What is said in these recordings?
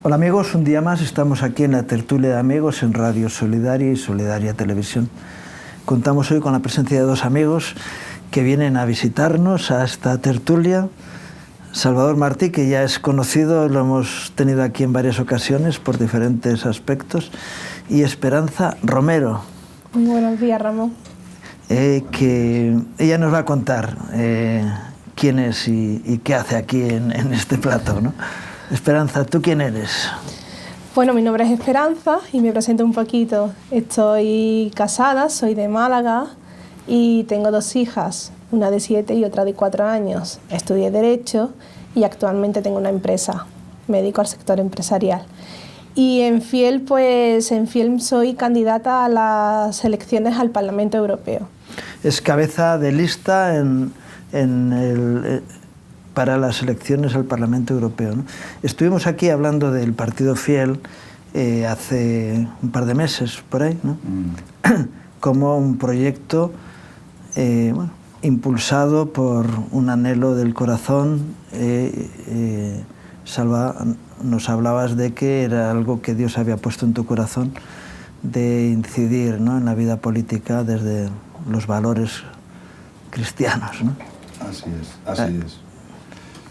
Hola amigos, un día más estamos aquí en la tertulia de amigos en Radio Solidaria y Solidaria Televisión. Contamos hoy con la presencia de dos amigos que vienen a visitarnos a esta tertulia. Salvador Martí, que ya es conocido, lo hemos tenido aquí en varias ocasiones por diferentes aspectos, y Esperanza Romero. Muy buenos días, Ramón. Que ella nos va a contar quién es y qué hace aquí en este plato, ¿no? Esperanza, ¿tú quién eres? Bueno, mi nombre es Esperanza y me presento un poquito. Estoy casada, soy de Málaga y tengo dos hijas, una de 7 y otra de 4 años. Estudié Derecho y actualmente tengo una empresa. Me dedico al sector empresarial. Y en Fiel soy candidata a las elecciones al Parlamento Europeo. Es cabeza de lista para las elecciones al Parlamento Europeo, ¿no? Estuvimos aquí hablando del partido Fiel hace un par de meses, por ahí, ¿no? Como un proyecto impulsado por un anhelo del corazón. Salva, nos hablabas de que era algo que Dios había puesto en tu corazón, de incidir, ¿no?, en la vida política desde los valores cristianos, ¿no? Así es.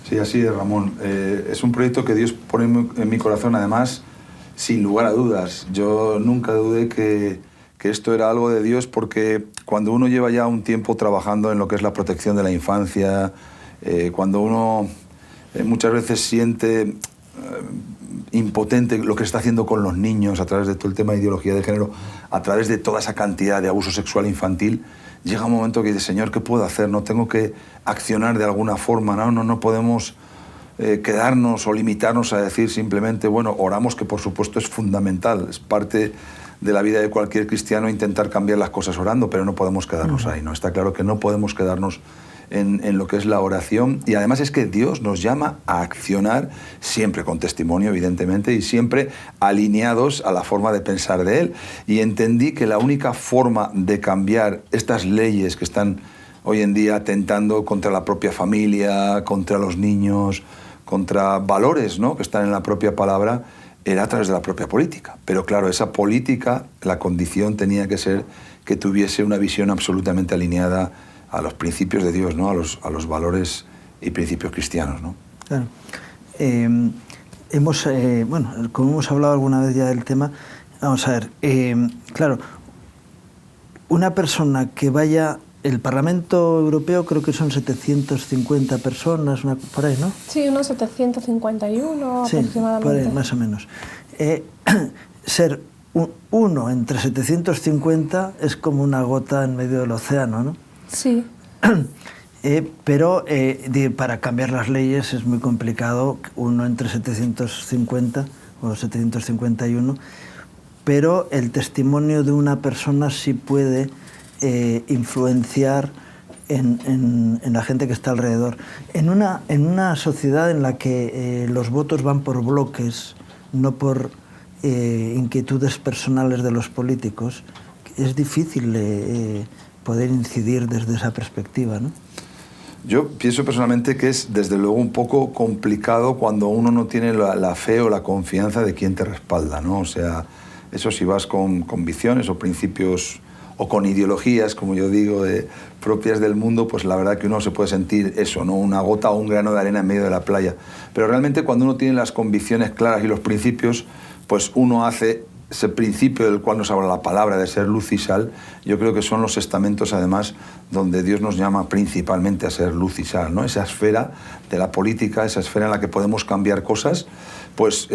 Sí, así es, Ramón. Es un proyecto que Dios pone en mi corazón, además, sin lugar a dudas. Yo nunca dudé que esto era algo de Dios, porque cuando uno lleva ya un tiempo trabajando en lo que es la protección de la infancia, cuando uno muchas veces siente impotente lo que está haciendo con los niños a través de todo el tema de ideología de género, a través de toda esa cantidad de abuso sexual infantil, llega un momento que dice, Señor, ¿qué puedo hacer? No tengo que accionar de alguna forma, no podemos quedarnos o limitarnos a decir simplemente, bueno, oramos, que por supuesto es fundamental, es parte de la vida de cualquier cristiano intentar cambiar las cosas orando, pero no podemos quedarnos ahí, ¿no? Está claro que no podemos quedarnos en lo que es la oración, y además es que Dios nos llama a accionar siempre con testimonio, evidentemente, y siempre alineados a la forma de pensar de Él. Y entendí que la única forma de cambiar estas leyes que están hoy en día atentando contra la propia familia, contra los niños, contra valores, ¿no?, que están en la propia palabra, era a través de la propia política. Pero claro, esa política, la condición tenía que ser que tuviese una visión absolutamente alineada a los principios de Dios, ¿no?, a los valores y principios cristianos, ¿no? Claro. Como hemos hablado alguna vez ya del tema, vamos a ver, claro, una persona que vaya, el Parlamento Europeo creo que son 750 personas, por ahí, ¿no? Sí, unos 751 sí, aproximadamente. Por ahí, más o menos. Ser uno entre 750 es como una gota en medio del océano, ¿no? Sí. Pero para cambiar las leyes es muy complicado, uno entre 750 o 751, pero el testimonio de una persona sí puede influenciar en la gente que está alrededor. En una sociedad en la que los votos van por bloques, no por inquietudes personales de los políticos, es difícil poder incidir desde esa perspectiva, ¿no? Yo pienso personalmente que es, desde luego, un poco complicado cuando uno no tiene la fe o la confianza de quien te respalda, ¿no? O sea, eso si vas con convicciones o principios o con ideologías, como yo digo, propias del mundo, pues la verdad que uno se puede sentir eso, ¿no?, una gota o un grano de arena en medio de la playa. Pero realmente cuando uno tiene las convicciones claras y los principios, pues uno hace ese principio del cual nos habla la palabra, de ser luz y sal. Yo creo que son los estamentos, además, donde Dios nos llama principalmente a ser luz y sal, ¿no? Esa esfera de la política, esa esfera en la que podemos cambiar cosas. Pues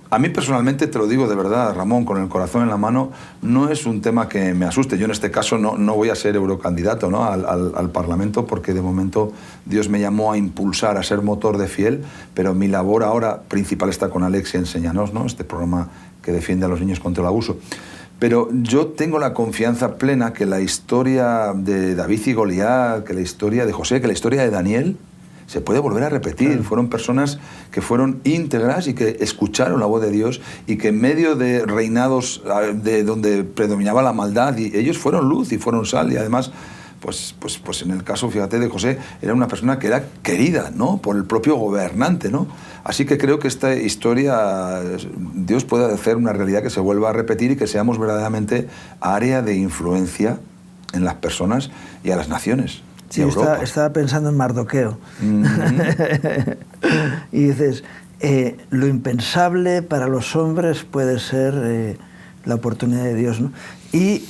a mí personalmente, te lo digo de verdad, Ramón, con el corazón en la mano, no es un tema que me asuste. Yo en este caso no voy a ser eurocandidato, ¿no?, al Parlamento, porque de momento Dios me llamó a impulsar, a ser motor de Fiel, pero mi labor ahora principal está con Alexia Enséñanos, ¿no?, este programa que defiende a los niños contra el abuso. Pero yo tengo la confianza plena que la historia de David y Goliat, que la historia de José, que la historia de Daniel, se puede volver a repetir. Claro. Fueron personas que fueron íntegras y que escucharon la voz de Dios, y que en medio de reinados de donde predominaba la maldad, y ellos fueron luz y fueron sal, y además pues en el caso, fíjate, de José, era una persona que era querida, ¿no?, por el propio gobernante, ¿no? Así que creo que esta historia, Dios puede hacer una realidad que se vuelva a repetir y que seamos verdaderamente área de influencia en las personas y a las naciones. Sí, estaba pensando en Mardoqueo. Y dices, lo impensable para los hombres puede ser la oportunidad de Dios, ¿no? Y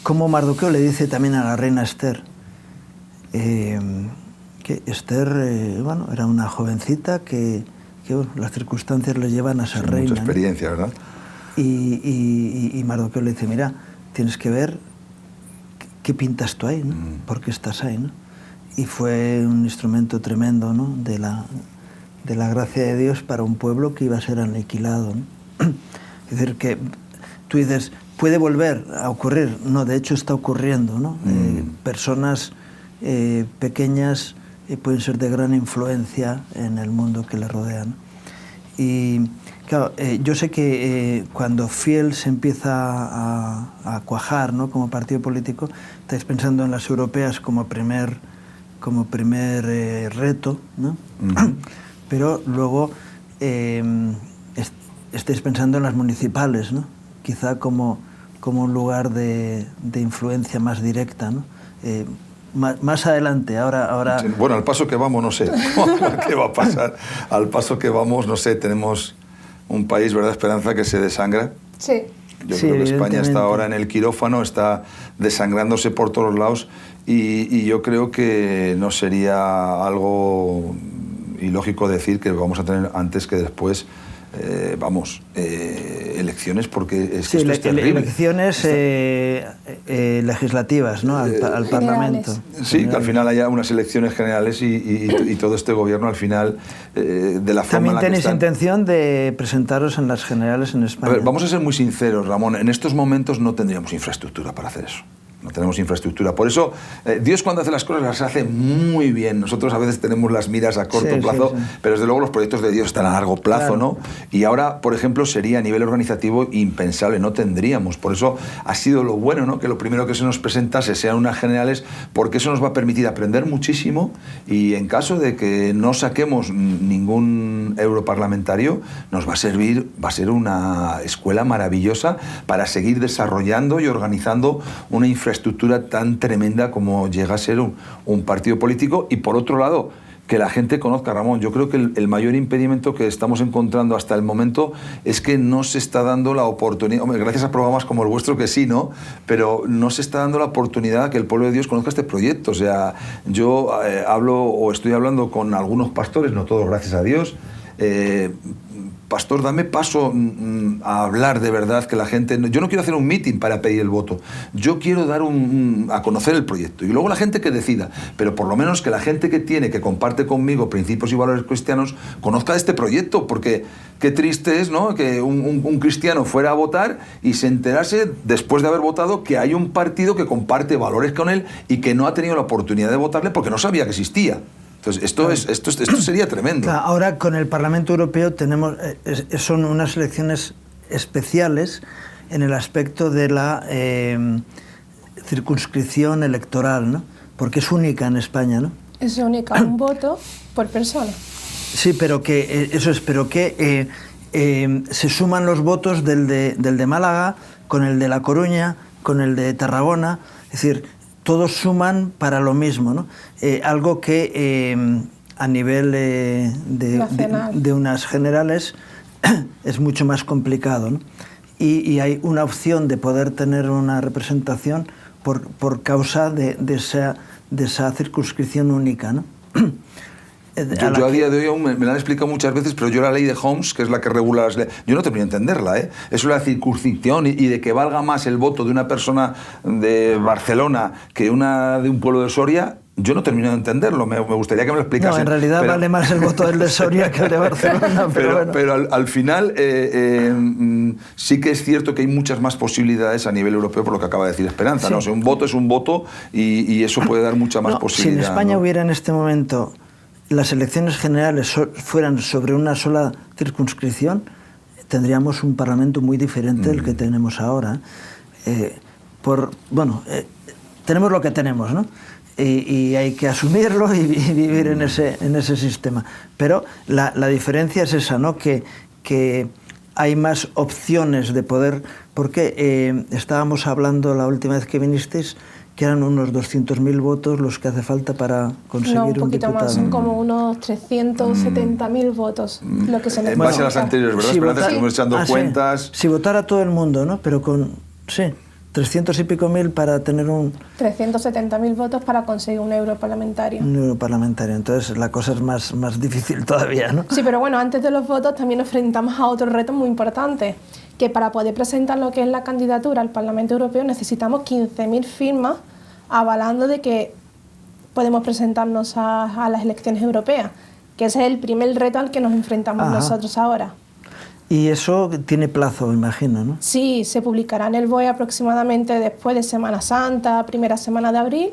como Mardoqueo le dice también a la reina Esther, que Esther, bueno, era una jovencita que bueno, las circunstancias le llevan a ser reina. Mucha experiencia, ¿no? ¿Verdad? Y Mardoqueo le dice, mira, tienes que ver qué pintas tú ahí, ¿no? ¿Por qué estás ahí, no? Y fue un instrumento tremendo, ¿no? de la gracia de Dios para un pueblo que iba a ser aniquilado, ¿no? Es decir, que tú dices, ¿puede volver a ocurrir? No, de hecho está ocurriendo, ¿no? Personas pequeñas pueden ser de gran influencia en el mundo que les rodea, ¿no? Y claro, yo sé que cuando Fiel se empieza a cuajar, ¿no? Como partido político, estáis pensando en las europeas como primer reto, ¿no? Pero luego estáis pensando en las municipales, ¿no? Quizá como un lugar de influencia más directa, ¿no? Más adelante, ahora... Sí, bueno, al paso que vamos, no sé qué va a pasar. Al paso que vamos, no sé, tenemos un país, ¿verdad, Esperanza?, que se desangra. Sí. Yo creo que España está ahora en el quirófano, está desangrándose por todos lados y yo creo que no sería algo ilógico decir que vamos a tener antes que después elecciones, porque es que esto es terrible. Elecciones legislativas, ¿no? al Parlamento. Sí, que al final haya unas elecciones generales y todo este gobierno al final, de la forma en la que ¿Tenéis intención de presentaros en las generales en España? A ver, vamos a ser muy sinceros, Ramón, en estos momentos no tendríamos infraestructura para hacer eso. No tenemos infraestructura. Por eso, Dios cuando hace las cosas las hace muy bien. Nosotros a veces tenemos las miras a corto plazo, pero desde luego los proyectos de Dios están a largo plazo, ¿no? Y ahora, por ejemplo, sería a nivel organizativo impensable, no tendríamos. Por eso ha sido lo bueno, ¿no? Que lo primero que se nos presentase sean unas generales, porque eso nos va a permitir aprender muchísimo y en caso de que no saquemos ningún europarlamentario, nos va a servir, va a ser una escuela maravillosa para seguir desarrollando y organizando una infraestructura tan tremenda como llega a ser un partido político. Y por otro lado, que la gente conozca, Ramón, yo creo que el mayor impedimento que estamos encontrando hasta el momento es que no se está dando la oportunidad, hombre, gracias a programas como el vuestro que sí, ¿no? Pero no se está dando la oportunidad que el pueblo de Dios conozca este proyecto. O sea, yo hablo o estoy hablando con algunos pastores, no todos, gracias a Dios, pastor, dame paso a hablar de verdad, que la gente... Yo no quiero hacer un meeting para pedir el voto, yo quiero dar a conocer el proyecto y luego la gente que decida, pero por lo menos que la gente que comparte conmigo principios y valores cristianos conozca este proyecto, porque qué triste es, ¿no?, que un cristiano fuera a votar y se enterase después de haber votado que hay un partido que comparte valores con él y que no ha tenido la oportunidad de votarle porque no sabía que existía. Entonces, esto sería tremendo. Ahora, con el Parlamento Europeo tenemos son unas elecciones especiales en el aspecto de la circunscripción electoral, ¿no? Porque es única en España, ¿no? Es única, un voto por persona. Sí, pero que se suman los votos del de Málaga con el de La Coruña, con el de Tarragona, es decir, todos suman para lo mismo, ¿no? Algo que a nivel de unas generales es mucho más complicado, ¿no? Y hay una opción de poder tener una representación por causa de esa circunscripción única, ¿no? Yo a día de hoy me la han explicado muchas veces, pero yo la ley de Homs, que es la que regula las leyes, yo no termino de entenderla, ¿eh? Eso de la circunscripción y de que valga más el voto de una persona de Barcelona que una de un pueblo de Soria, yo no termino de entenderlo, me gustaría que me lo explicase. No, en realidad vale más el voto del de Soria que el de Barcelona. Pero al final sí que es cierto que hay muchas más posibilidades a nivel europeo, por lo que acaba de decir Esperanza, sí. ¿No? O sea, un voto es un voto y eso puede dar mucha más posibilidad. Si en España, ¿no?, hubiera en este momento las elecciones generales fueran sobre una sola circunscripción, tendríamos un Parlamento muy diferente del que tenemos ahora. Tenemos lo que tenemos, ¿no? y hay que asumirlo y vivir en ese sistema. Pero la diferencia es esa, ¿no? Que hay más opciones de poder, porque estábamos hablando la última vez que vinisteis que eran unos 200.000 votos los que hace falta para conseguir un diputado. No, un poquito más, son como unos 370.000 votos lo que se En base a las anteriores, ¿verdad? Esperanza, estuvimos echando cuentas. Si votara todo el mundo, ¿no? Pero con, sí, 300 y pico mil para tener 370.000 votos para conseguir un europarlamentario. Un europarlamentario, entonces la cosa es más difícil todavía, ¿no? Sí, pero bueno, antes de los votos también nos enfrentamos a otro reto muy importante, que para poder presentar lo que es la candidatura al Parlamento Europeo necesitamos 15.000 firmas avalando de que podemos presentarnos a las elecciones europeas, que ese es el primer reto al que nos enfrentamos nosotros ahora. Y eso tiene plazo, imagino, ¿no? Sí, se publicará en el BOE aproximadamente después de Semana Santa, primera semana de abril.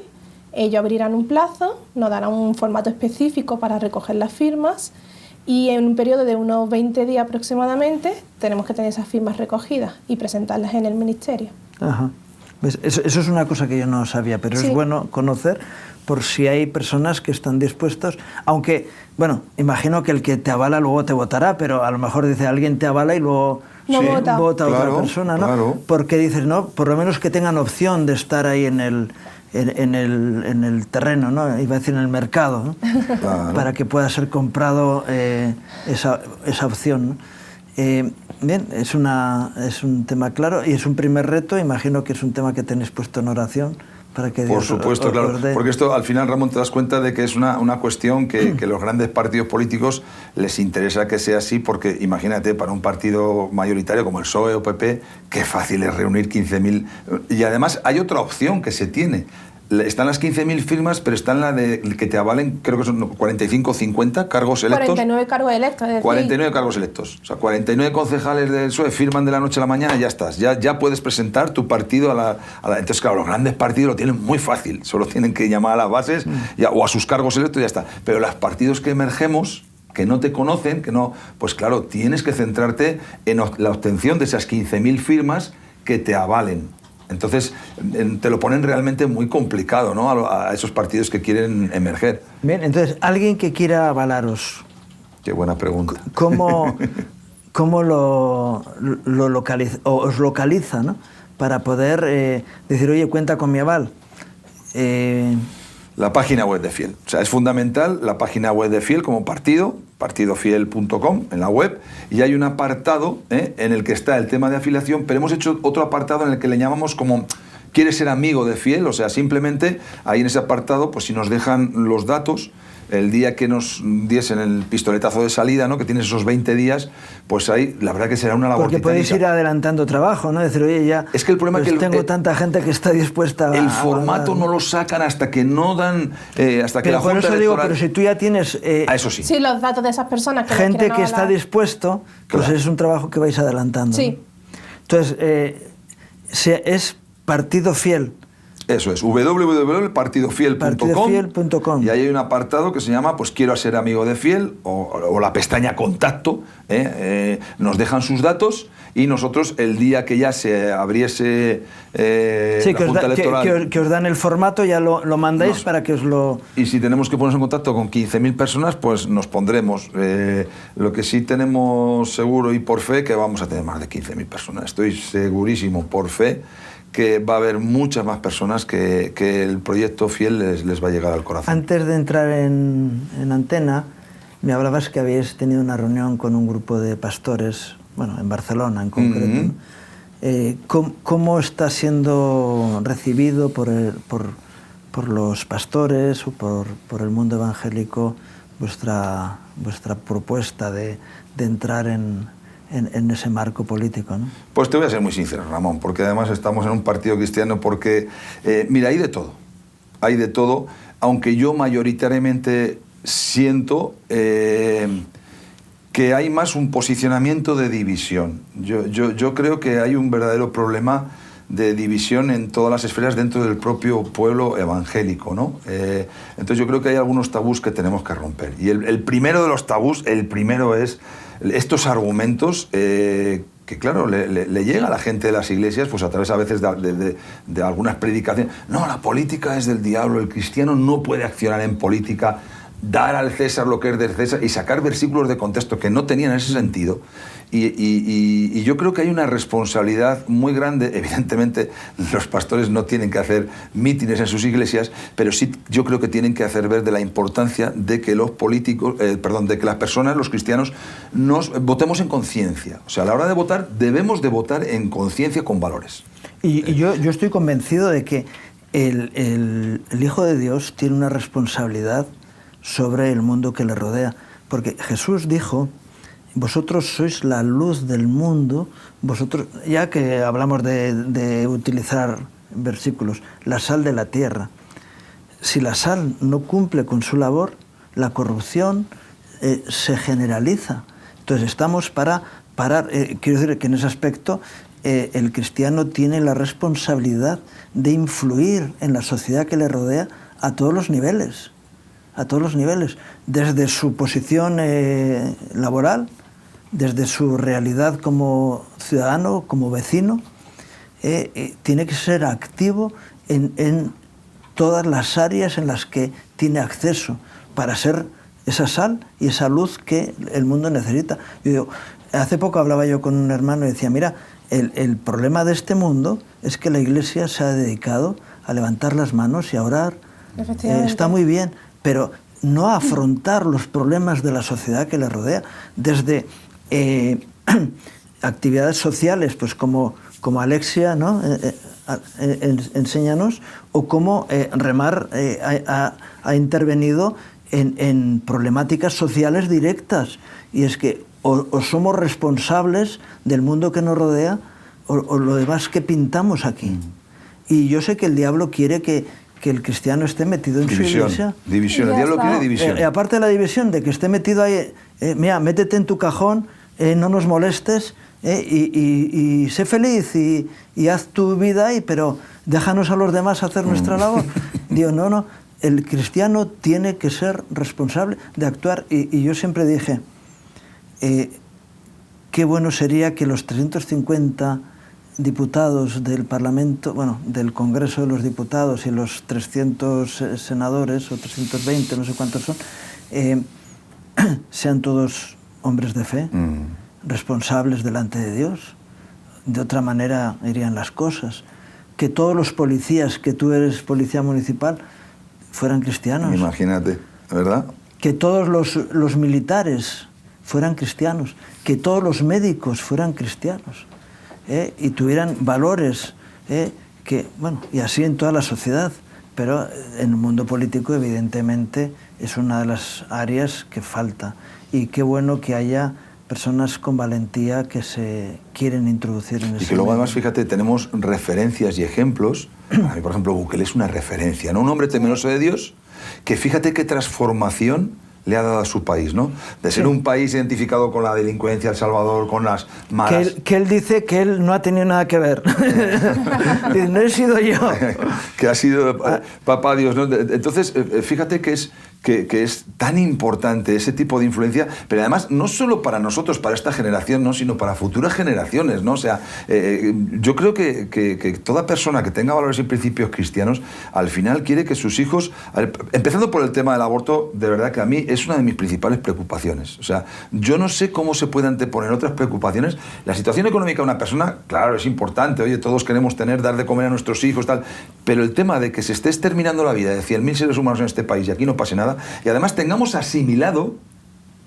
Ellos abrirán un plazo, nos darán un formato específico para recoger las firmas y en un periodo de unos 20 días aproximadamente tenemos que tener esas firmas recogidas y presentarlas en el ministerio. Ajá. ¿Ves? Eso es una cosa que yo no sabía, pero sí, es bueno conocer por si hay personas que están dispuestos, aunque, bueno, imagino que el que te avala luego te votará, pero a lo mejor dice alguien te avala y luego no vota otra persona, ¿no? Claro. Porque dices, no, por lo menos que tengan opción de estar ahí en el terreno, ¿no? Iba a decir en el mercado, ¿no? Claro. Para que pueda ser comprado esa opción, ¿no? Bien, es un tema claro y es un primer reto, imagino que es un tema que tenéis puesto en oración para que Dios Por supuesto, claro, porque esto al final, Ramón, te das cuenta de que es una cuestión que los grandes partidos políticos les interesa que sea así, porque imagínate, para un partido mayoritario como el PSOE o PP, qué fácil es reunir 15.000, y además hay otra opción que se tiene. Están las 15.000 firmas, pero están la de que te avalen, creo que son 45 o 50 cargos electos. 49 cargos electos. Es decir, 49 cargos electos. O sea, 49 concejales del PSOE firman de la noche a la mañana y ya estás. Ya puedes presentar tu partido a la... Entonces, claro, los grandes partidos lo tienen muy fácil. Solo tienen que llamar a las bases o a sus cargos electos y ya está. Pero los partidos que emergemos, que no te conocen, que no... Pues claro, tienes que centrarte en la obtención de esas 15.000 firmas que te avalen. Entonces, te lo ponen realmente muy complicado, ¿no? A esos partidos que quieren emerger. Bien, entonces, alguien que quiera avalaros... Qué buena pregunta. ¿Cómo lo localiza, o os localiza, ¿no? Para poder decir, oye, cuenta con mi aval? La página web de Fiel. O sea, es fundamental la página web de Fiel como partido, partidofiel.com, en la web, y hay un apartado en el que está el tema de afiliación, pero hemos hecho otro apartado en el que le llamamos como ¿quieres ser amigo de Fiel? O sea, simplemente ahí en ese apartado, pues si nos dejan los datos, el día que nos diesen el pistoletazo de salida, ¿no? Que tienes esos 20 días, pues ahí la verdad que será una labor titánica. Porque podéis ir adelantando trabajo, ¿no? Decir, oye, ya es que el problema pues es que tengo tanta gente que está dispuesta el formato no lo sacan hasta que no dan... hasta que pero la Junta por eso Electoral... digo, pero si tú ya tienes... eso sí. Sí, los datos de esas personas que gente que está dispuesto, pues es un trabajo que vais adelantando. Sí. ¿No? Entonces, es Partido Fiel. Eso es, www.partidofiel.com, y ahí hay un apartado que se llama pues quiero ser amigo de Fiel o la pestaña contacto, nos dejan sus datos y nosotros el día que ya se abriese sí, la Junta Electoral... que os dan el formato, ya lo mandáis para que os lo... Y si tenemos que ponernos en contacto con 15.000 personas, pues nos pondremos. Lo que sí tenemos seguro y por fe que vamos a tener más de 15.000 personas. Estoy segurísimo por fe que va a haber muchas más personas que el proyecto Fiel les va a llegar al corazón. Antes de entrar en antena, me hablabas que habíais tenido una reunión con un grupo de pastores, bueno, en Barcelona en concreto. ¿Cómo está siendo recibido por los pastores o por el mundo evangélico vuestra propuesta de entrar en ese marco político, ¿no? Pues te voy a ser muy sincero, Ramón, porque además estamos en un partido cristiano porque, mira, hay de todo, aunque yo mayoritariamente siento que hay más un posicionamiento de división. Yo creo que hay un verdadero problema de división en todas las esferas dentro del propio pueblo evangélico, ¿no? Entonces yo creo que hay algunos tabús que tenemos que romper. Y el primero de los tabús, es estos argumentos que que claro, le llega a la gente de las iglesias, pues a través a veces de algunas predicaciones. No, la política es del diablo, el cristiano no puede accionar en política, dar al César lo que es del César, y sacar versículos de contexto que no tenían ese sentido. Y yo creo que hay una responsabilidad muy grande. Evidentemente, los pastores no tienen que hacer mítines en sus iglesias, pero sí yo creo que tienen que hacer ver de la importancia de que los políticos, de que las personas, los cristianos, nos votemos en conciencia. O sea, a la hora de votar, debemos de votar en conciencia con valores. Y yo estoy convencido de que el Hijo de Dios tiene una responsabilidad sobre el mundo que le rodea. Porque Jesús dijo: vosotros sois la luz del mundo, vosotros, ya que hablamos de utilizar versículos, la sal de la tierra. Si la sal no cumple con su labor, la corrupción se generaliza. Entonces estamos para parar, quiero decir que en ese aspecto el cristiano tiene la responsabilidad de influir en la sociedad que le rodea a todos los niveles, desde su posición laboral, desde su realidad como ciudadano, como vecino, tiene que ser activo en todas las áreas en las que tiene acceso para ser esa sal y esa luz que el mundo necesita. Yo digo, hace poco hablaba yo con un hermano y decía: mira, el problema de este mundo es que la Iglesia se ha dedicado a levantar las manos y a orar. Está muy bien, pero no a afrontar los problemas de la sociedad que le rodea, desde actividades sociales, pues como Alexia, ¿no? Enséñanos, o como Remar ha intervenido en problemáticas sociales directas. Y es que o somos responsables del mundo que nos rodea, o lo demás que pintamos aquí. Y yo sé que el diablo quiere que el cristiano esté metido en su iglesia. División, el diablo quiere división. Aparte de la división, de que esté metido ahí, mira, métete en tu cajón, no nos molestes, y sé feliz y haz tu vida ahí, pero déjanos a los demás hacer nuestra labor. Digo, no, el cristiano tiene que ser responsable de actuar. Y yo siempre dije, qué bueno sería que los 350 diputados del Parlamento, del Congreso de los Diputados, y los 300 senadores, o 320, no sé cuántos son, sean todos hombres de fe, responsables delante de Dios. De otra manera irían las cosas. Que todos los policías, que tú eres policía municipal, fueran cristianos. Imagínate, ¿verdad? Que todos los militares fueran cristianos, que todos los médicos fueran cristianos, y tuvieran valores, y así en toda la sociedad. Pero en el mundo político, evidentemente, es una de las áreas que falta. Y qué bueno que haya personas con valentía que se quieren introducir en ese. Y que luego, además, fíjate, tenemos referencias y ejemplos. A mí, por ejemplo, Bukele es una referencia, ¿no? Un hombre temeroso de Dios, que fíjate qué transformación le ha dado a su país, ¿no? De ser un país identificado con la delincuencia, El Salvador, con las malas... Que él dice que él no ha tenido nada que ver. No he sido yo. Que ha sido papá Dios, ¿no? Entonces, fíjate que es tan importante ese tipo de influencia, pero además no solo para nosotros, para esta generación, ¿no? Sino para futuras generaciones, ¿no? O sea, yo creo que toda persona que tenga valores y principios cristianos, al final quiere que sus hijos... Empezando por el tema del aborto, de verdad que a mí es una de mis principales preocupaciones. O sea, yo no sé cómo se puede anteponer otras preocupaciones. La situación económica de una persona, claro, es importante. Oye, todos queremos dar de comer a nuestros hijos, tal. Pero el tema de que se esté exterminando la vida de 100.000 seres humanos en este país y aquí no pase nada, y además tengamos asimilado,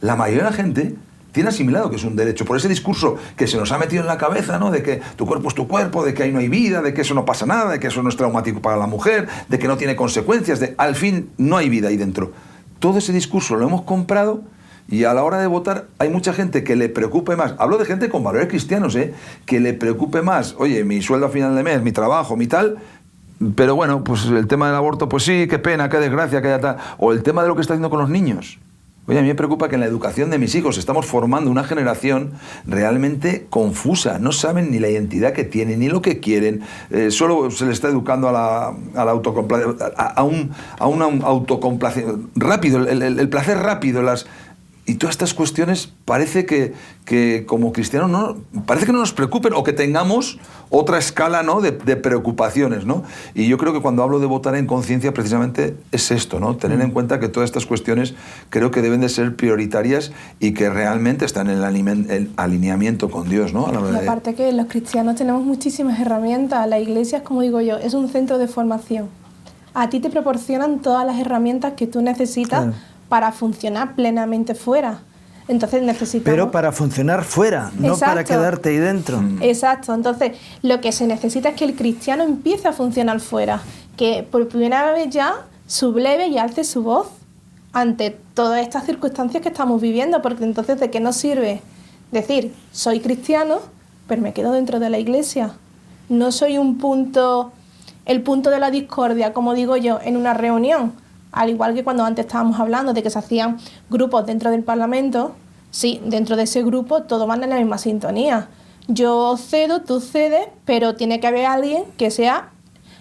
la mayoría de la gente tiene asimilado que es un derecho, por ese discurso que se nos ha metido en la cabeza, ¿no? De que tu cuerpo es tu cuerpo, de que ahí no hay vida, de que eso no pasa nada, de que eso no es traumático para la mujer, de que no tiene consecuencias, de al fin no hay vida ahí dentro. Todo ese discurso lo hemos comprado, y a la hora de votar hay mucha gente que le preocupe más, hablo de gente con valores cristianos, que le preocupe más, oye, mi sueldo a final de mes, mi trabajo, mi tal, pero bueno, pues el tema del aborto, pues sí, qué pena, qué desgracia, que haya tal, o el tema de lo que está haciendo con los niños. Oye, a mí me preocupa que en la educación de mis hijos estamos formando una generación realmente confusa. No saben ni la identidad que tienen, ni lo que quieren. Solo se les está educando a la autocomplacencia, a un autocomplacencia rápido, el placer rápido, Y todas estas cuestiones parece que como cristianos parece que no nos preocupen o que tengamos otra escala, ¿no?, de preocupaciones, ¿no? Y yo creo que cuando hablo de votar en conciencia precisamente es esto, ¿no? Tener en cuenta que todas estas cuestiones creo que deben de ser prioritarias y que realmente están en el alineamiento con Dios, ¿no? Y aparte que los cristianos tenemos muchísimas herramientas. La iglesia, como digo yo, es un centro de formación. A ti te proporcionan todas las herramientas que tú necesitas, claro, para funcionar plenamente fuera. Entonces necesitamos... Pero para funcionar fuera, no, exacto, para quedarte ahí dentro. Exacto. Entonces lo que se necesita es que el cristiano empiece a funcionar fuera, que por primera vez ya subleve y alce su voz ante todas estas circunstancias que estamos viviendo, porque entonces ¿de qué nos sirve decir soy cristiano, pero me quedo dentro de la iglesia? No soy el punto de la discordia, como digo yo, en una reunión. Al igual que cuando antes estábamos hablando de que se hacían grupos dentro del Parlamento, sí, dentro de ese grupo todos van en la misma sintonía. Yo cedo, tú cedes, pero tiene que haber alguien que sea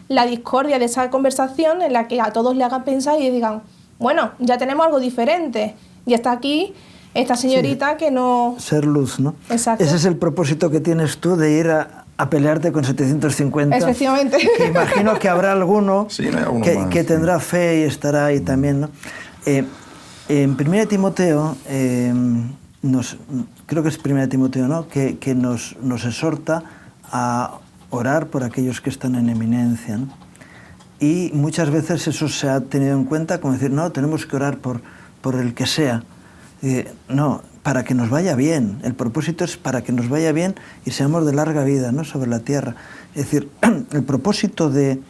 la discordia de esa conversación en la que a todos le hagan pensar y digan, bueno, ya tenemos algo diferente. Y está aquí esta señorita, sí, que no... Ser luz, ¿no? Exacto. Ese es el propósito que tienes tú de ir a pelearte con 750. Efectivamente. Que imagino que habrá alguno, sí, no que tendrá fe y estará ahí también, ¿no? En 1 Timoteo, creo que es 1 Timoteo, ¿no?, que nos exhorta a orar por aquellos que están en eminencia, ¿no? Y muchas veces eso se ha tenido en cuenta como decir, no, tenemos que orar por el que sea. No, para que nos vaya bien. El propósito es para que nos vaya bien y seamos de larga vida, ¿no?, sobre la tierra. Es decir, el propósito de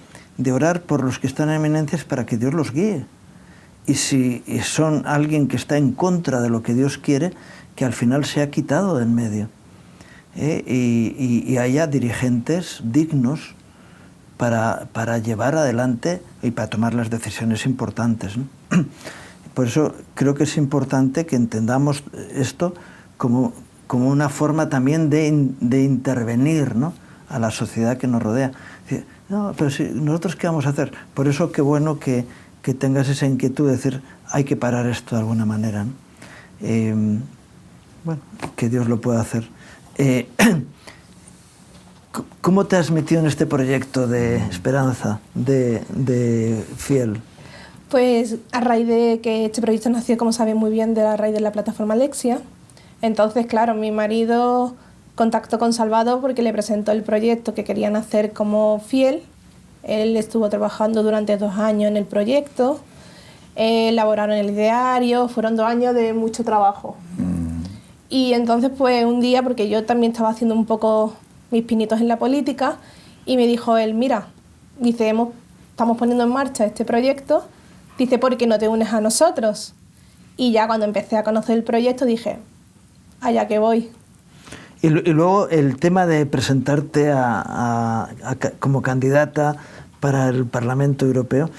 orar por los que están en eminencia es para que Dios los guíe. Y si son alguien que está en contra de lo que Dios quiere, que al final sea quitado de en medio. Y haya dirigentes dignos para llevar adelante y para tomar las decisiones importantes, ¿no? Por eso creo que es importante que entendamos esto como una forma también de intervenir, ¿no?, a la sociedad que nos rodea. No, pero si, ¿nosotros qué vamos a hacer? Por eso qué bueno que tengas esa inquietud de decir, hay que parar esto de alguna manera, ¿no? Bueno, que Dios lo pueda hacer. ¿Cómo te has metido en este proyecto de esperanza, de Fiel? Pues a raíz de que este proyecto nació, como saben muy bien, de la raíz de la plataforma Alexia. Entonces, claro, mi marido contactó con Salvador porque le presentó el proyecto que querían hacer como Fiel. Él estuvo trabajando durante 2 años en el proyecto, elaboraron el ideario, fueron 2 años de mucho trabajo. Y entonces, pues un día, porque yo también estaba haciendo un poco mis pinitos en la política, y me dijo él, mira, dice, estamos poniendo en marcha este proyecto, dice, ¿por qué no te unes a nosotros? Y ya cuando empecé a conocer el proyecto dije, allá que voy. Y luego el tema de presentarte como candidata para el Parlamento Europeo,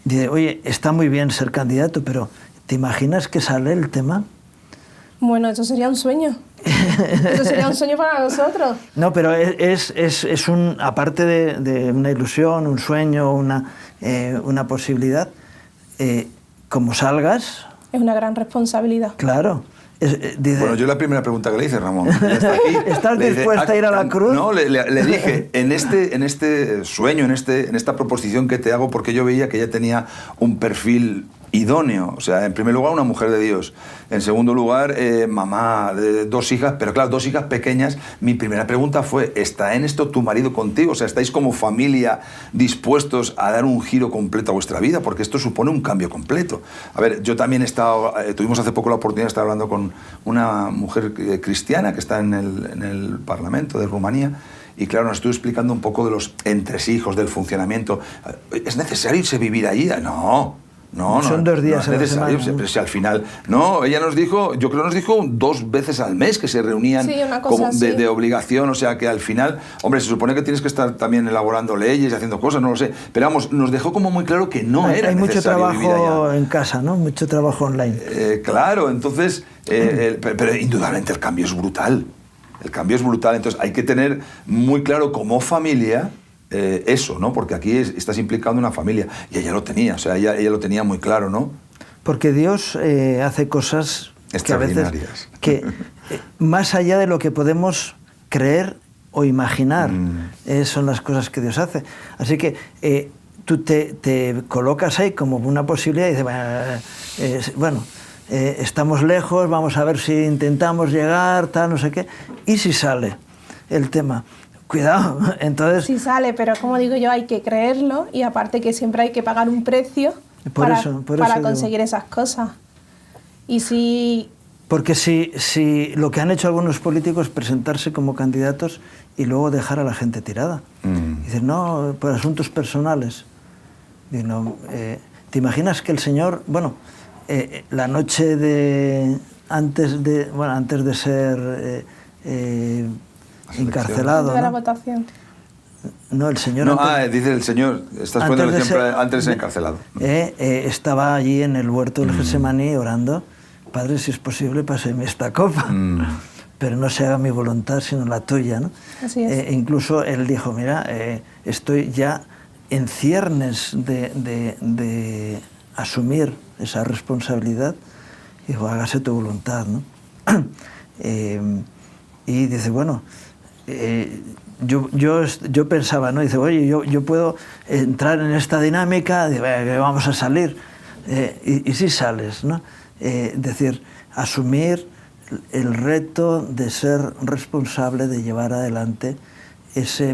dice, oye, está muy bien ser candidato, pero ¿te imaginas que sale el tema? Bueno, eso sería un sueño. Eso sería un sueño para nosotros. No, pero es aparte de una ilusión, un sueño, una posibilidad, como salgas... Es una gran responsabilidad. Claro. Bueno, yo la primera pregunta que le hice, Ramón, está aquí, ¿estás dispuesta a ir a la cruz? No, le dije, en este sueño, en esta proposición que te hago, porque yo veía que ella tenía un perfil idóneo. O sea, en primer lugar, una mujer de Dios. En segundo lugar, mamá de 2 hijas, pero claro, 2 hijas pequeñas. Mi primera pregunta fue, ¿está en esto tu marido contigo? O sea, ¿estáis como familia dispuestos a dar un giro completo a vuestra vida? Porque esto supone un cambio completo. A ver, yo también he estado, tuvimos hace poco la oportunidad de estar hablando con una mujer cristiana que está en el Parlamento de Rumanía. Y claro, nos estuvo explicando un poco de los entresijos, del funcionamiento. ¿Es necesario irse a vivir allí? No, son 2 días no es necesario, a la semana. pero si al final... No, ella nos dijo, yo creo que nos dijo 2 veces al mes que se reunían, sí, una cosa como así. de obligación, o sea que al final, hombre, se supone que tienes que estar también elaborando leyes y haciendo cosas, no lo sé, pero vamos, nos dejó como muy claro que no era necesario vivir allá. Hay mucho trabajo en casa, ¿no? Mucho trabajo online. Claro, entonces, pero indudablemente el cambio es brutal. El cambio es brutal, entonces hay que tener muy claro como familia eso, ¿no? Porque aquí estás implicando una familia y ella lo tenía, o sea, ella lo tenía muy claro, ¿no? Porque Dios hace cosas que a veces extraordinarias. Más allá de lo que podemos creer o imaginar, son las cosas que Dios hace. Así que tú te colocas ahí como una posibilidad y dices, bueno, estamos lejos, vamos a ver si intentamos llegar, tal, no sé qué. ¿Y si sale el tema? Cuidado, entonces... Sí sale, pero como digo yo, hay que creerlo y aparte que siempre hay que pagar un precio para conseguir esas cosas. Y si... Porque si lo que han hecho algunos políticos es presentarse como candidatos y luego dejar a la gente tirada. Dicen, no, por asuntos personales. Digo, no, ¿te imaginas que el señor, bueno, la noche antes de ser encarcelado, de la ¿no? votación. No, el señor... No, dice el señor, estás poniendo el ejemplo antes de ser encarcelado. Estaba allí en el huerto del Getsemaní orando, Padre, si es posible, páseme esta copa, pero no se haga mi voluntad, sino la tuya, ¿no? Así es. Incluso él dijo, mira, estoy ya en ciernes de asumir esa responsabilidad. Dijo, hágase tu voluntad, ¿no? Y dice, bueno, yo pensaba, ¿no? Dice, oye, yo puedo entrar en esta dinámica, de, vamos a salir, y sí sales, ¿no? Decir, asumir el reto de ser responsable, de llevar adelante ese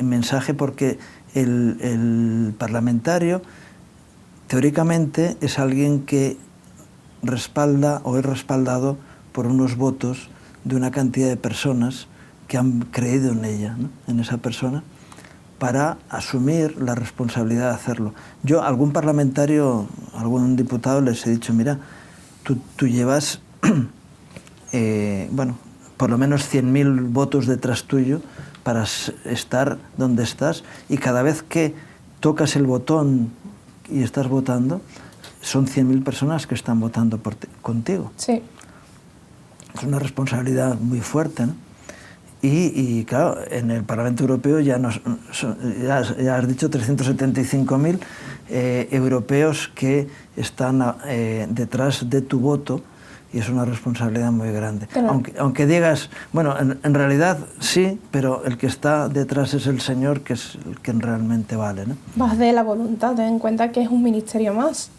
mensaje, porque el parlamentario, teóricamente, es alguien que respalda o es respaldado por unos votos de una cantidad de personas que han creído en ella, ¿no? En esa persona, para asumir la responsabilidad de hacerlo. Yo a algún parlamentario, a algún diputado les he dicho, mira, tú llevas, bueno, por lo menos 100.000 votos detrás tuyo para estar donde estás, y cada vez que tocas el botón y estás votando, son 100.000 personas que están votando contigo. Sí. Es una responsabilidad muy fuerte, ¿no? Y claro, en el Parlamento Europeo ya has dicho 375.000 europeos que están detrás de tu voto, y es una responsabilidad muy grande. Pero, aunque digas, bueno, en realidad sí, pero el que está detrás es el Señor, que es el que realmente vale, ¿no? Vas de la voluntad, ten en cuenta que es un ministerio más.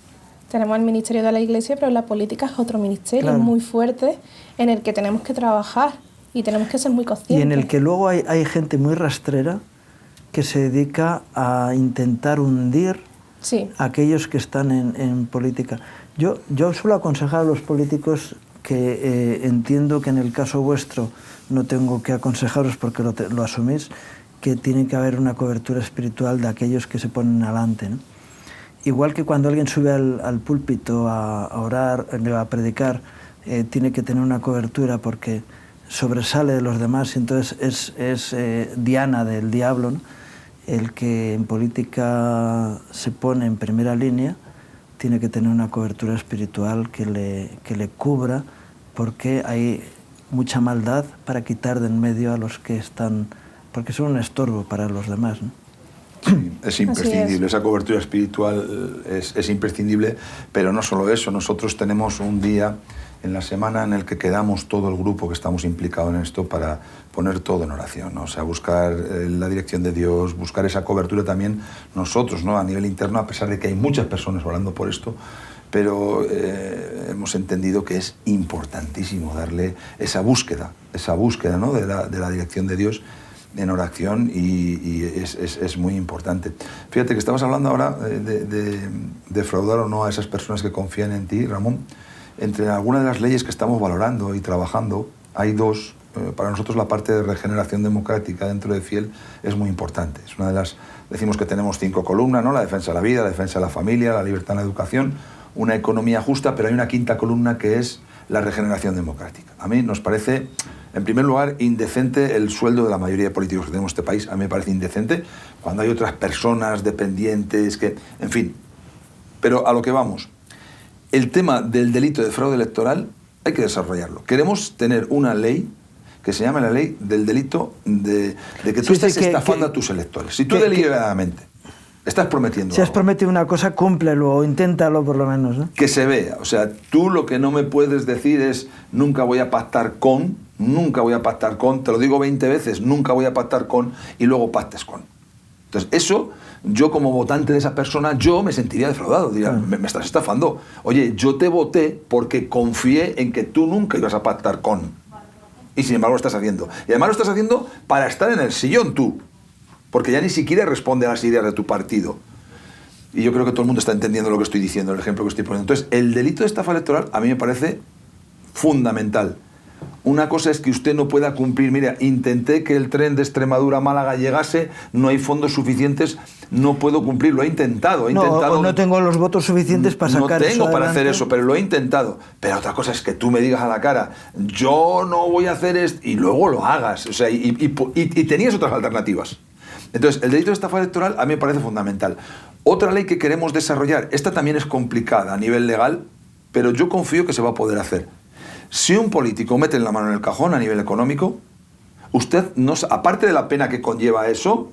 Tenemos el ministerio de la Iglesia, pero la política es otro ministerio, claro, muy fuerte, en el que tenemos que trabajar y tenemos que ser muy conscientes. Y en el que luego hay gente muy rastrera que se dedica a intentar hundir a aquellos que están en política. Yo suelo aconsejar a los políticos que entiendo que en el caso vuestro no tengo que aconsejaros porque lo asumís, que tiene que haber una cobertura espiritual de aquellos que se ponen adelante, ¿no? Igual que cuando alguien sube al púlpito a orar, a predicar, tiene que tener una cobertura porque sobresale de los demás, y entonces es diana del diablo, ¿no? El que en política se pone en primera línea tiene que tener una cobertura espiritual que le cubra, porque hay mucha maldad para quitar de en medio a los que están, porque son un estorbo para los demás, ¿no? Sí, es imprescindible, esa cobertura espiritual es imprescindible, pero no solo eso, nosotros tenemos un día en la semana en el que quedamos todo el grupo que estamos implicados en esto para poner todo en oración, ¿no? O sea, buscar la dirección de Dios, buscar esa cobertura también nosotros, ¿no? A nivel interno, a pesar de que hay muchas personas orando por esto, pero hemos entendido que es importantísimo darle esa búsqueda, ¿no? de la dirección de Dios en oración, y es muy importante. Fíjate que estabas hablando ahora de defraudar o no a esas personas que confían en ti, Ramón. Entre algunas de las leyes que estamos valorando y trabajando, hay dos. Para nosotros la parte de regeneración democrática dentro de Fiel es muy importante. Es una de las, decimos que tenemos 5 columnas, ¿no? La defensa de la vida, la defensa de la familia, la libertad en la educación, una economía justa, pero hay una quinta columna que es la regeneración democrática. A mí nos parece, en primer lugar, indecente el sueldo de la mayoría de políticos que tenemos en este país. A mí me parece indecente cuando hay otras personas dependientes que, en fin. Pero a lo que vamos. El tema del delito de fraude electoral hay que desarrollarlo. Queremos tener una ley que se llame la ley del delito de que tú estés estafando a tus electores. Si tú deliberadamente Estás prometiendo Si has algo. prometido una cosa, cúmplelo o inténtalo por lo menos, ¿no? Que se vea. O sea, tú lo que no me puedes decir es nunca voy a pactar con, te lo digo 20 veces, nunca voy a pactar con, y luego pactes con. Entonces, eso, yo como votante de esa persona, yo me sentiría defraudado. Diría, me estás estafando. Oye, yo te voté porque confié en que tú nunca ibas a pactar con. Y sin embargo lo estás haciendo. Y además lo estás haciendo para estar en el sillón tú. Porque ya ni siquiera responde a las ideas de tu partido. Y yo creo que todo el mundo está entendiendo lo que estoy diciendo, el ejemplo que estoy poniendo. Entonces, el delito de estafa electoral a mí me parece fundamental. Una cosa es que usted no pueda cumplir. Mira, intenté que el tren de Extremadura a Málaga llegase, no hay fondos suficientes, no puedo cumplir. Lo he intentado. No tengo los votos suficientes para sacar eso. No tengo para adelante. hacer eso, pero lo he intentado. Pero otra cosa es que tú me digas a la cara, yo no voy a hacer esto, y luego lo hagas. O sea, y tenías otras alternativas. Entonces, el delito de estafa electoral a mí me parece fundamental. Otra ley que queremos desarrollar, esta también es complicada a nivel legal, pero yo confío que se va a poder hacer. Si un político mete la mano en el cajón a nivel económico, usted, no, aparte de la pena que conlleva eso,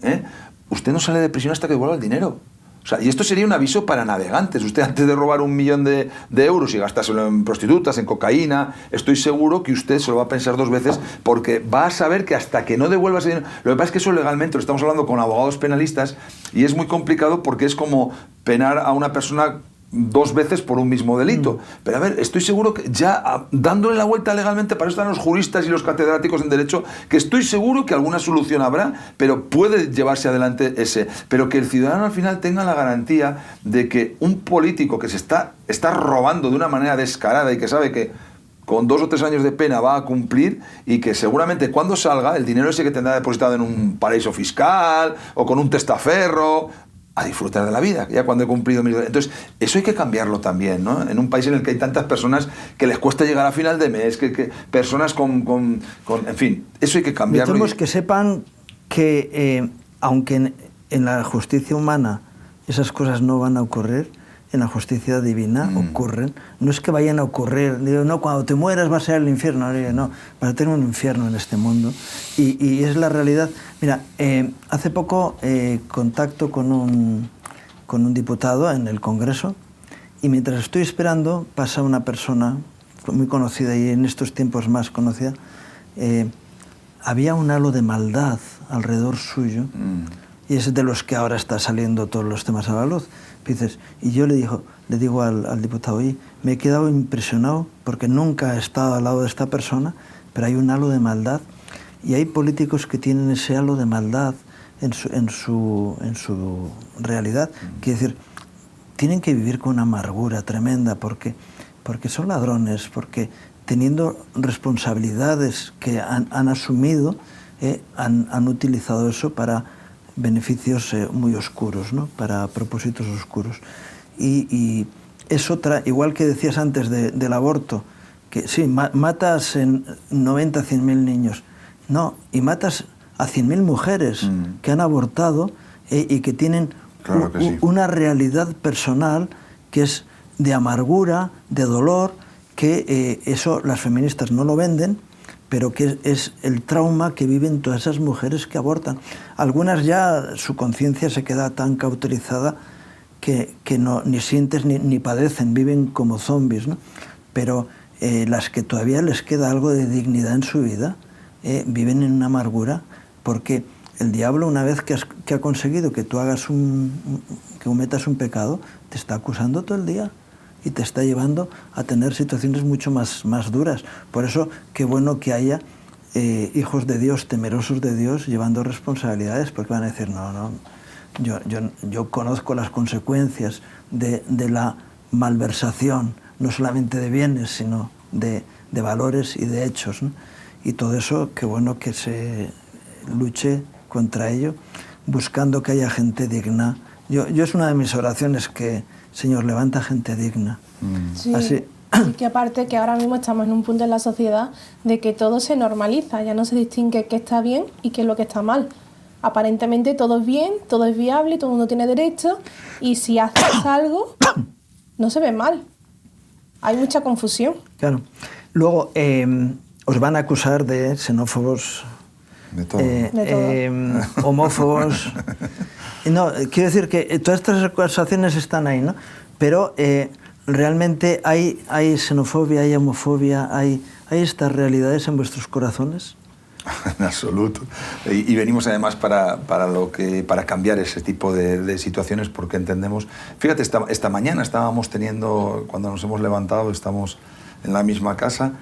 usted no sale de prisión hasta que devuelva el dinero. O sea, y esto sería un aviso para navegantes. Usted, antes de robar 1 millón de euros y gastárselo en prostitutas, en cocaína, estoy seguro que usted se lo va a pensar 2 veces, porque va a saber que hasta que no devuelva ese dinero... Lo que pasa es que eso legalmente lo estamos hablando con abogados penalistas y es muy complicado porque es como penar a una persona 2 veces por un mismo delito. Pero a ver, estoy seguro que ya dándole la vuelta legalmente, para eso están los juristas y los catedráticos en derecho, que estoy seguro que alguna solución habrá, pero puede llevarse adelante ese. Pero que el ciudadano al final tenga la garantía de que un político que se está robando de una manera descarada y que sabe que con 2 o 3 años de pena va a cumplir, y que seguramente cuando salga el dinero ese que tendrá depositado en un paraíso fiscal o con un testaferro, a disfrutar de la vida, ya cuando he cumplido mis... Entonces, eso hay que cambiarlo también, ¿no? En un país en el que hay tantas personas que les cuesta llegar a final de mes, que personas con... En fin, eso hay que cambiarlo. Necesitamos que sepan que, aunque en la justicia humana esas cosas no van a ocurrir, en la justicia divina ocurren. No es que vayan a ocurrir, digo, no, cuando te mueras vas a ir al infierno. No, vas a tener un infierno en este mundo. Y es la realidad. Mira, hace poco contacto con un diputado en el Congreso, y mientras estoy esperando pasa una persona muy conocida, y en estos tiempos más conocida. Había un halo de maldad alrededor suyo, y es de los que ahora está saliendo todos los temas a la luz. Y yo le digo al diputado, oye, me he quedado impresionado porque nunca he estado al lado de esta persona, pero hay un halo de maldad, y hay políticos que tienen ese halo de maldad en su realidad. Quiere decir, tienen que vivir con una amargura tremenda porque son ladrones, porque teniendo responsabilidades que han asumido, han utilizado eso para beneficios muy oscuros, ¿no? Para propósitos oscuros. Y es otra, igual que decías antes del aborto, que sí, matas en 90, 100.000 niños, no, y matas a 100.000 mujeres que han abortado y que tienen una realidad personal que es de amargura, de dolor, que eso las feministas no lo venden, pero que es el trauma que viven todas esas mujeres que abortan. Algunas ya su conciencia se queda tan cauterizada que no, ni sientes ni padecen, viven como zombies, ¿no? Pero las que todavía les queda algo de dignidad en su vida, viven en una amargura, porque el diablo, una vez que ha conseguido que tú hagas que cometas un pecado, te está acusando todo el día y te está llevando a tener situaciones mucho más duras. Por eso, qué bueno que haya hijos de Dios, temerosos de Dios, llevando responsabilidades, porque van a decir, no, yo conozco las consecuencias de la malversación, no solamente de bienes, sino de valores y de hechos, ¿no? Y todo eso, qué bueno que se luche contra ello, buscando que haya gente digna. Yo es una de mis oraciones que, Señor, levanta gente digna. Sí. Así. Y que aparte que ahora mismo estamos en un punto en la sociedad de que todo se normaliza, ya no se distingue qué está bien y qué es lo que está mal. Aparentemente todo es bien, todo es viable, todo el mundo tiene derecho, y si haces algo, no se ve mal. Hay mucha confusión. Claro. Luego, os van a acusar de xenófobos, De todo. Homófobos. No, quiero decir que todas estas acusaciones están ahí, ¿no? Pero realmente hay xenofobia, hay homofobia, hay estas realidades en vuestros corazones. En absoluto. Y venimos además para cambiar ese tipo de situaciones, porque entendemos... Fíjate, esta mañana estábamos teniendo, cuando nos hemos levantado, estamos en la misma casa,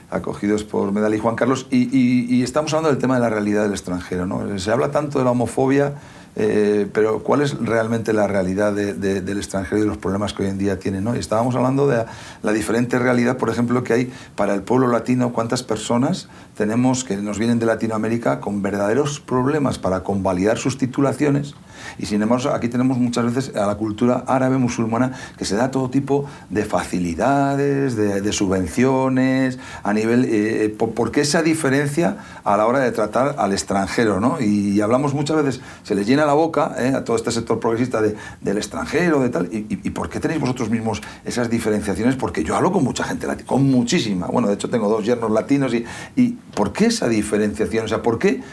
acogidos por Medal y Juan Carlos, y estamos hablando del tema de la realidad del extranjero, ¿no? Se habla tanto de la homofobia, pero ¿cuál es realmente la realidad del extranjero y de los problemas que hoy en día tiene, ¿no? Y estábamos hablando de la diferente realidad, por ejemplo, que hay para el pueblo latino. ¿Cuántas personas tenemos que nos vienen de Latinoamérica con verdaderos problemas para convalidar sus titulaciones? Y sin embargo, aquí tenemos muchas veces a la cultura árabe musulmana que se da todo tipo de facilidades, de subvenciones, a nivel... ¿Por qué esa diferencia a la hora de tratar al extranjero, ¿no? Y hablamos muchas veces, se les llena la boca a todo este sector progresista del extranjero, de tal, y ¿por qué tenéis vosotros mismos esas diferenciaciones? Porque yo hablo con mucha gente latina, con muchísima. Bueno, de hecho tengo 2 yernos latinos, y ¿por qué esa diferenciación? O sea, ¿por qué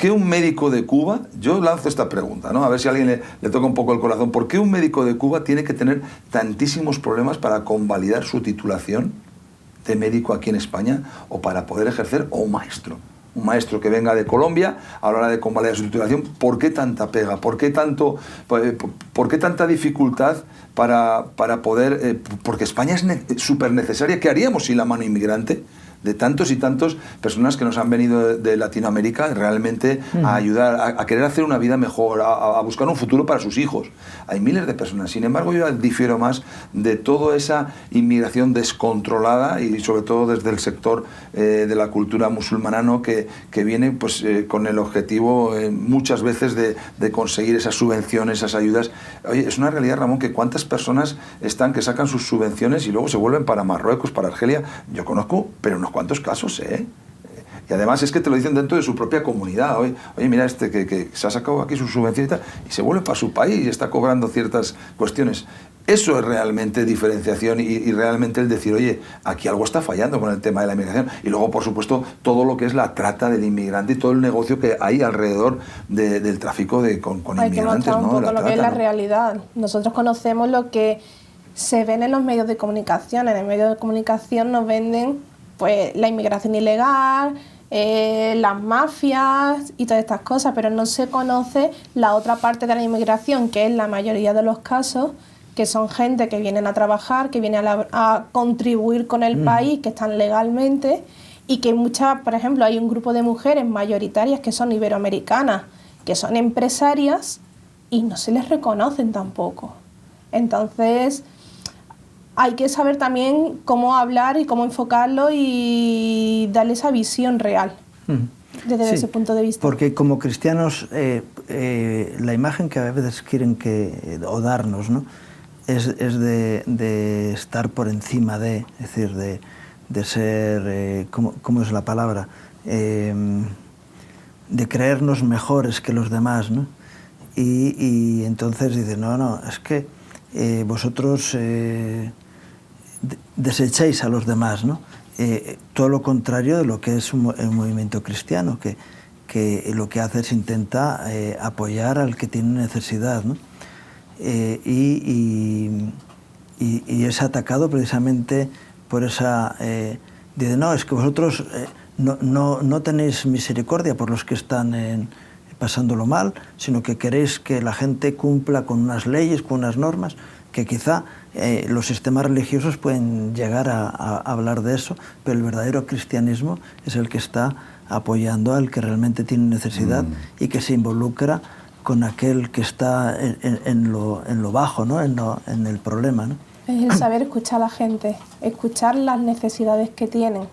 un médico de Cuba, yo lanzo esta pregunta, ¿no? A ver si a alguien le toca un poco el corazón, ¿por qué un médico de Cuba tiene que tener tantísimos problemas para convalidar su titulación de médico aquí en España o para poder ejercer, o un maestro que venga de Colombia a la hora de convalidar su titulación? ¿Por qué tanta pega? ¿Por qué tanta dificultad para poder...? Porque España es súper necesaria. ¿Qué haríamos sin la mano inmigrante de tantos y tantos personas que nos han venido de Latinoamérica realmente a ayudar, a querer hacer una vida mejor, a buscar un futuro para sus hijos? Hay miles de personas. Sin embargo, yo difiero más de toda esa inmigración descontrolada, y sobre todo desde el sector de la cultura musulmana, ¿no? que viene pues, con el objetivo muchas veces de conseguir esas subvenciones, esas ayudas. Oye, es una realidad, Ramón, que cuántas personas están que sacan sus subvenciones y luego se vuelven para Marruecos, para Argelia. Yo conozco, pero unos cuantos casos, Y además es que te lo dicen dentro de su propia comunidad. Oye, mira, que se ha sacado aquí su subvención y tal, y se vuelve para su país y está cobrando ciertas cuestiones. Eso es realmente diferenciación y realmente el decir, oye, aquí algo está fallando con el tema de la inmigración. Y luego, por supuesto, todo lo que es la trata del inmigrante y todo el negocio que hay alrededor del tráfico con inmigrantes. Hay que mostrar un poco lo que es la realidad. Nosotros conocemos lo que se ven en los medios de comunicación. En el medio de comunicación nos venden pues la inmigración ilegal, las mafias y todas estas cosas, pero no se conoce la otra parte de la inmigración, que es la mayoría de los casos, que son gente que vienen a trabajar, que vienen a contribuir con el país, que están legalmente, y que por ejemplo, hay un grupo de mujeres mayoritarias que son iberoamericanas, que son empresarias y no se les reconocen tampoco. Entonces, hay que saber también cómo hablar y cómo enfocarlo y darle esa visión real desde ese punto de vista. Porque como cristianos, la imagen que a veces quieren o darnos, ¿no? es de estar por encima es decir, de ser, ¿cómo es la palabra? De creernos mejores que los demás, ¿no? Y entonces dicen, no, es que vosotros desecháis a los demás, ¿no? Todo lo contrario de lo que es el movimiento cristiano, que lo que hace es intenta apoyar al que tiene necesidad, ¿no? Y es atacado precisamente por esa... dice, no, es que vosotros no tenéis misericordia por los que están pasándolo mal, sino que queréis que la gente cumpla con unas leyes, con unas normas, que quizá los sistemas religiosos pueden llegar a hablar de eso, pero el verdadero cristianismo es el que está apoyando al que realmente tiene necesidad y que se involucra con aquel que está en lo bajo, ¿no? en el problema, ¿no? Es el saber escuchar a la gente, escuchar las necesidades que tienen.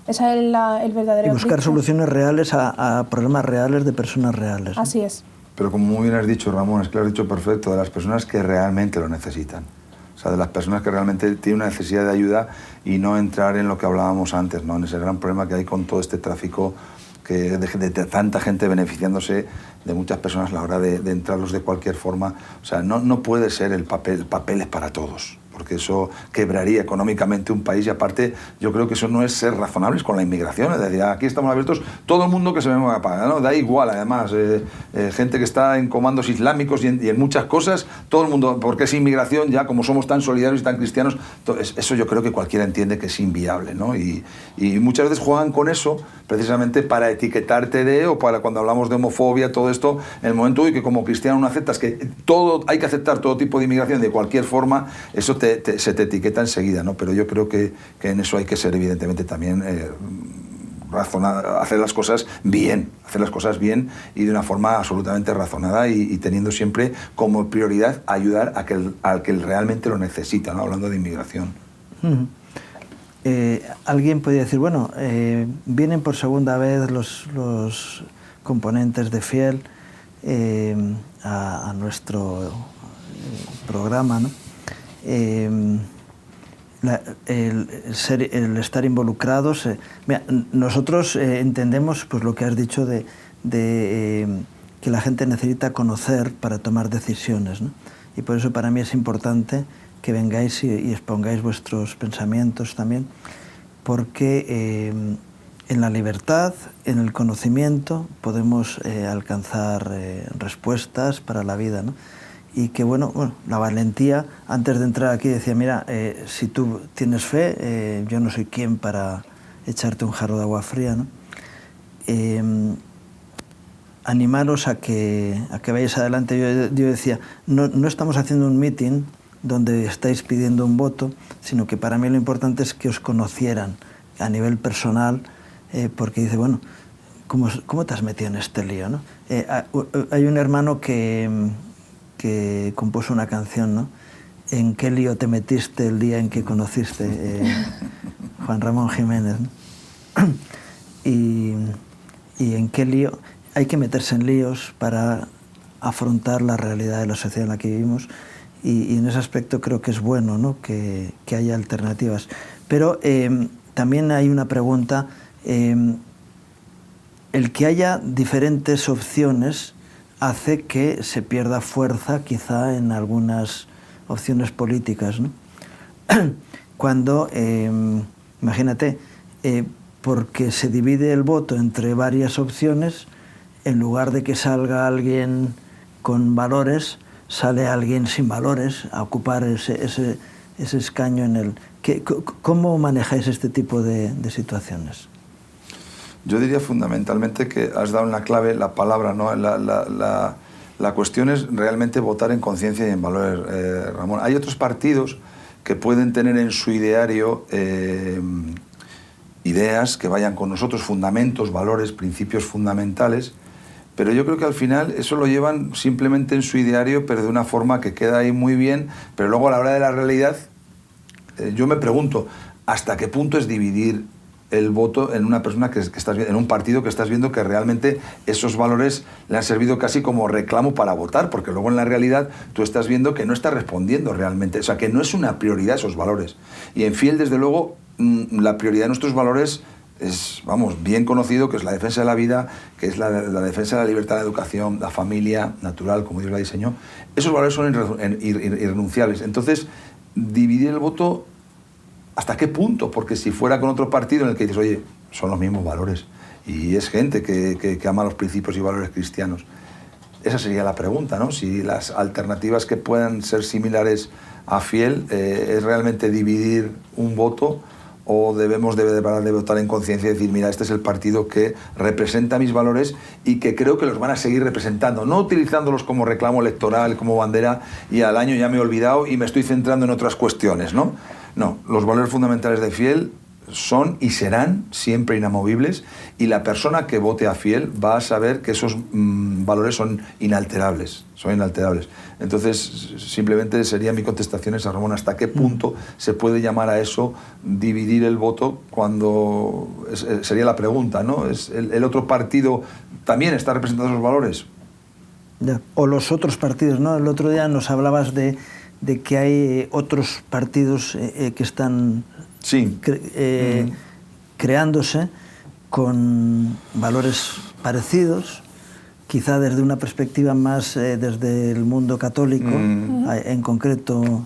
Ese es el verdadero... Y buscar soluciones reales a problemas reales de personas reales, ¿no? Así es. Pero como muy bien has dicho, Ramón, es que lo has dicho perfecto, de las personas que realmente lo necesitan. O sea, de las personas que realmente tienen una necesidad de ayuda, y no entrar en lo que hablábamos antes, ¿no? En ese gran problema que hay con todo este tráfico de tanta gente beneficiándose de muchas personas a la hora de entrarlos de cualquier forma. O sea, no puede ser el papel es para todos. porque eso quebraría económicamente un país y aparte yo creo que eso no es ser razonables con la inmigración, es decir, aquí estamos abiertos, todo el mundo que se venga a pagar, ¿no? Da igual, además, gente que está en comandos islámicos y en muchas cosas, todo el mundo, porque es inmigración, ya como somos tan solidarios y tan cristianos, eso yo creo que cualquiera entiende que es inviable, ¿no? Y muchas veces juegan con eso precisamente para etiquetarte o para cuando hablamos de homofobia, todo esto, en el momento en que como cristiano no aceptas que hay que aceptar todo tipo de inmigración de cualquier forma, eso se te etiqueta enseguida, ¿no? Pero yo creo que en eso hay que ser evidentemente también hacer las cosas bien y de una forma absolutamente razonada y teniendo siempre como prioridad ayudar al que realmente lo necesita, ¿no? Hablando de inmigración. Alguien podría decir, bueno, vienen por segunda vez los componentes de Fiel a nuestro programa, ¿no? El estar involucrados. Mira, nosotros entendemos pues, lo que has dicho de que la gente necesita conocer para tomar decisiones, ¿no? Y por eso para mí es importante que vengáis y expongáis vuestros pensamientos también, porque en la libertad, en el conocimiento, podemos alcanzar respuestas para la vida, ¿no? Y que, bueno, la valentía, antes de entrar aquí decía, mira, si tú tienes fe, yo no soy quien para echarte un jarro de agua fría, ¿no? Animaros a que vayáis adelante. Yo decía, no estamos haciendo un meeting donde estáis pidiendo un voto, sino que para mí lo importante es que os conocieran a nivel personal, porque dice, bueno, ¿cómo te has metido en este lío, ¿no? Hay un hermano que compuso una canción, ¿no? ¿En qué lío te metiste el día en que conociste Juan Ramón Jiménez, ¿no? Y en qué lío hay que meterse en líos para afrontar la realidad de la sociedad en la que vivimos, y en ese aspecto creo que es bueno, ¿no? que haya alternativas. Pero también hay una pregunta, el que haya diferentes opciones hace que se pierda fuerza quizá en algunas opciones políticas, ¿no? Cuando, imagínate, porque se divide el voto entre varias opciones, en lugar de que salga alguien con valores, sale alguien sin valores a ocupar ese escaño en el... ¿Cómo manejáis este tipo de situaciones? Yo diría fundamentalmente que has dado en la clave la palabra, ¿no? La cuestión es realmente votar en conciencia y en valores, Ramón. Hay otros partidos que pueden tener en su ideario ideas que vayan con nosotros, fundamentos, valores, principios fundamentales, pero yo creo que al final eso lo llevan simplemente en su ideario, pero de una forma que queda ahí muy bien, pero luego a la hora de la realidad, yo me pregunto, ¿hasta qué punto es dividir el voto en una persona que estás viendo, en un partido que estás viendo que realmente esos valores le han servido casi como reclamo para votar? Porque luego en la realidad tú estás viendo que no está respondiendo realmente, o sea, que no es una prioridad esos valores. Y en Fiel, desde luego, la prioridad de nuestros valores es, vamos, bien conocido, que es la defensa de la vida, que es la defensa de la libertad de educación, la familia natural, como Dios la diseñó. Esos valores son irrenunciables. Entonces, dividir el voto, ¿hasta qué punto? Porque si fuera con otro partido en el que dices, oye, son los mismos valores, y es gente que ama los principios y valores cristianos. Esa sería la pregunta, ¿no? Si las alternativas que puedan ser similares a Fiel es realmente dividir un voto, o debemos de votar en conciencia y decir, mira, este es el partido que representa mis valores y que creo que los van a seguir representando, no utilizándolos como reclamo electoral, como bandera, y al año ya me he olvidado y me estoy centrando en otras cuestiones, ¿no? No, los valores fundamentales de Fiel son y serán siempre inamovibles, y la persona que vote a Fiel va a saber que esos valores son inalterables, Entonces, simplemente sería mi contestación esa, Ramón, ¿hasta qué punto se puede llamar a eso dividir el voto cuando sería la pregunta, ¿no? ¿El otro partido también está representando esos valores? Ya. O los otros partidos, ¿no? El otro día nos hablabas de que hay otros partidos que están sí. Creándose con valores parecidos, quizá desde una perspectiva más desde el mundo católico, en concreto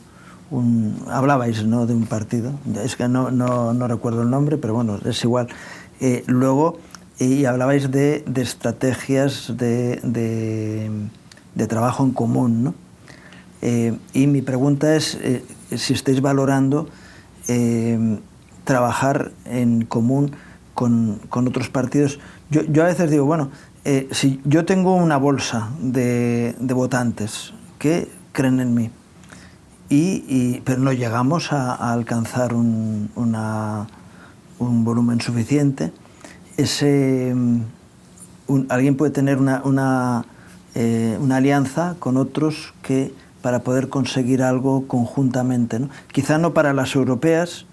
hablabais, ¿no?, de un partido, es que no recuerdo el nombre, pero bueno, es igual. Luego, y hablabais de estrategias de trabajo en común, ¿no? Y mi pregunta es si estáis valorando trabajar en común con otros partidos. Yo a veces digo, bueno, si yo tengo una bolsa de votantes que creen en mí, pero no llegamos a alcanzar un volumen suficiente, alguien puede tener una alianza con otros para poder conseguir algo conjuntamente, ¿no? Quizá no para las europeas,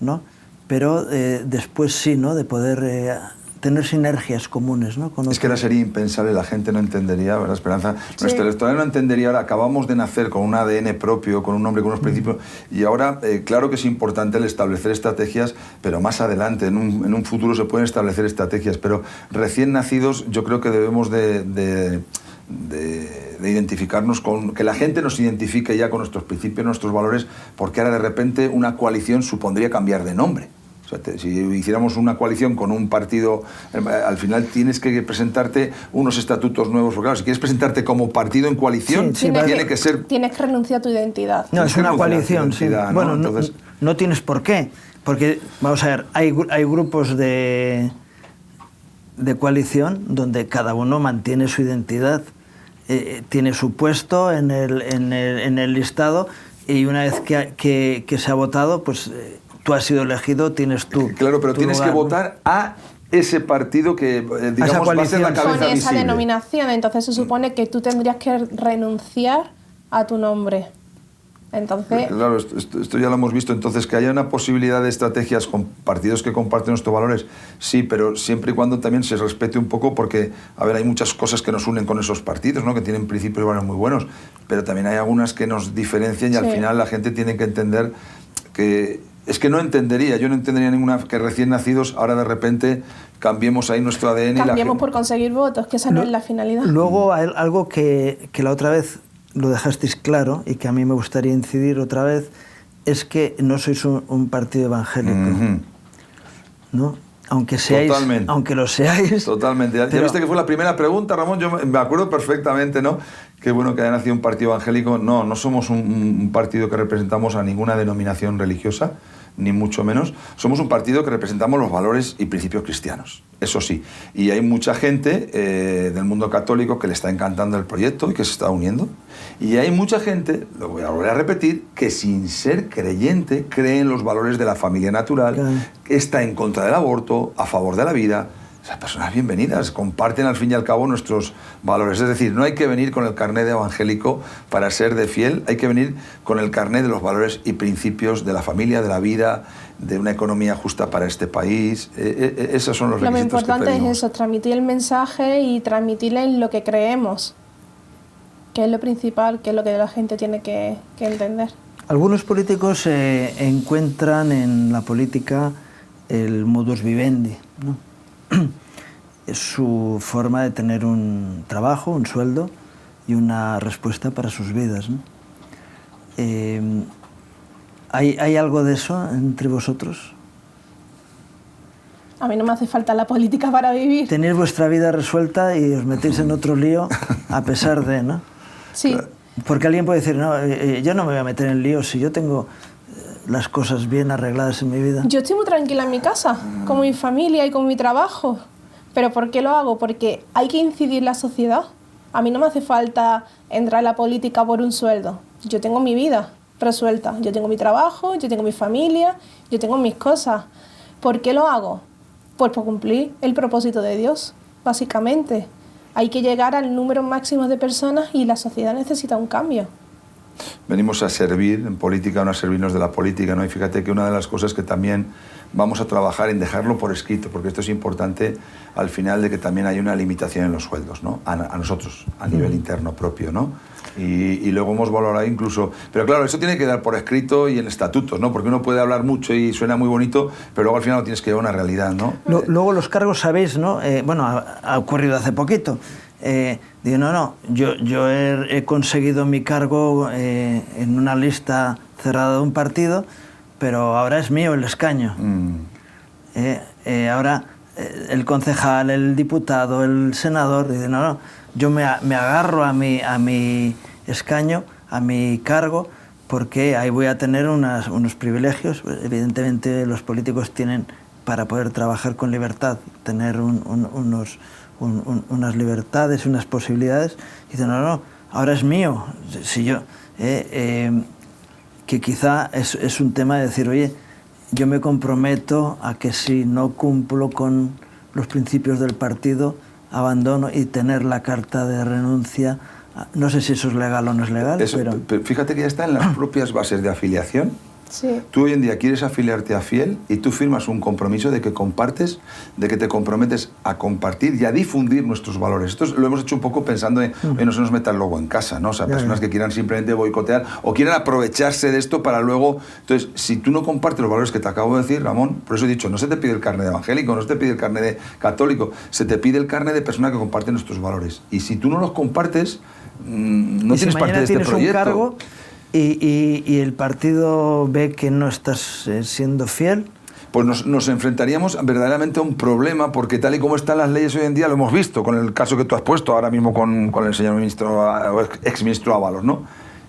¿no?, pero después sí, ¿no?, de poder tener sinergias comunes, ¿no? Es que ahora sería impensable, la gente no entendería, ¿verdad, Esperanza? Sí. Nuestro electorado no entendería. Ahora acabamos de nacer con un ADN propio, con un nombre, con unos principios, y ahora claro que es importante el establecer estrategias, pero más adelante, en un futuro se pueden establecer estrategias, pero recién nacidos yo creo que debemos de identificarnos con, que la gente nos identifique ya con nuestros principios, nuestros valores, porque ahora de repente una coalición supondría cambiar de nombre. O sea, si hiciéramos una coalición con un partido, al final tienes que presentarte unos estatutos nuevos, porque claro, si quieres presentarte como partido en coalición, tiene que ser... Tienes que renunciar a tu identidad. No, es una coalición, sí. ¿No? Bueno, entonces... no tienes por qué, porque, vamos a ver, hay grupos de coalición donde cada uno mantiene su identidad, tiene su puesto en el listado, y una vez que se ha votado, pues... tú has sido elegido, tienes tú. Claro, pero tienes lugar, que votar, ¿no?, a ese partido que, digamos, va a ser la cabeza con esa visible. Denominación, entonces se supone que tú tendrías que renunciar a tu nombre. Entonces... Claro, esto ya lo hemos visto. Entonces, que haya una posibilidad de estrategias con partidos que comparten nuestros valores, sí, pero siempre y cuando también se respete un poco, porque, a ver, hay muchas cosas que nos unen con esos partidos, ¿no?, que tienen principios y valores muy buenos, pero también hay algunas que nos diferencian y al final la gente tiene que entender que... Es que yo no entendería ninguna que recién nacidos ahora de repente cambiemos ahí nuestro ADN. Cambiemos por conseguir votos, que esa no es la finalidad. Luego algo que la otra vez lo dejasteis claro y que a mí me gustaría incidir otra vez, es que no sois un partido evangélico, ¿no? Aunque lo seáis. Totalmente. Ya viste que fue la primera pregunta, Ramón, yo me acuerdo perfectamente, ¿no? Qué bueno que haya nacido un partido evangélico. No somos un partido que representamos a ninguna denominación religiosa, ni mucho menos. Somos un partido que representamos los valores y principios cristianos, eso sí. Y hay mucha gente del mundo católico que le está encantando el proyecto y que se está uniendo. Y hay mucha gente, lo voy a volver a repetir, que sin ser creyente cree en los valores de la familia natural, está en contra del aborto, a favor de la vida. Esas personas bienvenidas, comparten al fin y al cabo nuestros valores. Es decir, no hay que venir con el carné de evangélico para ser de fiel, hay que venir con el carné de los valores y principios de la familia, de la vida, de una economía justa para este país. Esos son los requisitos que pedimos. Lo importante es eso, transmitir el mensaje y transmitirle lo que creemos, que es lo principal, que es lo que la gente tiene que entender. Algunos políticos encuentran en la política el modus vivendi, ¿no? Es su forma de tener un trabajo, un sueldo y una respuesta para sus vidas, ¿no? ¿Hay algo de eso entre vosotros? A mí no me hace falta la política para vivir. Tenéis vuestra vida resuelta y os metéis en otro lío a pesar de, ¿no? Sí. Porque alguien puede decir, no, yo no me voy a meter en líos si yo tengo las cosas bien arregladas en mi vida. Yo estoy muy tranquila en mi casa, con mi familia y con mi trabajo. ¿Pero por qué lo hago? Porque hay que incidir en la sociedad. A mí no me hace falta entrar en la política por un sueldo. Yo tengo mi vida resuelta. Yo tengo mi trabajo, yo tengo mi familia, yo tengo mis cosas. ¿Por qué lo hago? Pues por cumplir el propósito de Dios, básicamente. Hay que llegar al número máximo de personas y la sociedad necesita un cambio. Venimos a servir en política, no a servirnos de la política, ¿no? Y fíjate que una de las cosas que también vamos a trabajar en dejarlo por escrito, porque esto es importante al final, de que también hay una limitación en los sueldos, ¿no? A nosotros, a nivel interno propio, ¿no? Y luego hemos valorado incluso... Pero claro, eso tiene que dar por escrito y en estatutos, ¿no? Porque uno puede hablar mucho y suena muy bonito, pero luego al final lo tienes que llevar a una realidad, ¿no? Luego los cargos, sabéis, ¿no? Bueno, ha ocurrido hace poquito. Digo, yo he conseguido mi cargo en una lista cerrado de un partido, pero ahora es mío el escaño. Ahora el concejal, el diputado, el senador, dice, no, yo me agarro a mi escaño, a mi cargo, porque ahí voy a tener unos privilegios. Evidentemente los políticos tienen, para poder trabajar con libertad, tener unas libertades, unas posibilidades. Y dicen, no, ahora es mío. Si yo, que quizá es un tema de decir, oye, yo me comprometo a que si no cumplo con los principios del partido, abandono, y tener la carta de renuncia. No sé si eso es legal o no es legal, pero fíjate que ya está en las propias bases de afiliación. Sí. Tú hoy en día quieres afiliarte a Fiel y tú firmas un compromiso de que compartes, de que te comprometes a compartir y a difundir nuestros valores. Esto lo hemos hecho un poco pensando en no se nos meta el lobo en casa, ¿no? O sea, personas que quieran simplemente boicotear o quieran aprovecharse de esto para luego... Entonces, si tú no compartes los valores que te acabo de decir, Ramón, por eso he dicho, no se te pide el carnet de evangélico, no se te pide el carnet de católico, se te pide el carnet de persona que comparte nuestros valores. Y si tú no los compartes, no tienes parte de este proyecto. Un cargo y el partido ve que no estás siendo fiel, pues nos enfrentaríamos verdaderamente a un problema, porque tal y como están las leyes hoy en día, lo hemos visto con el caso que tú has puesto ahora mismo con el señor ministro, exministro Ábalos, ¿no?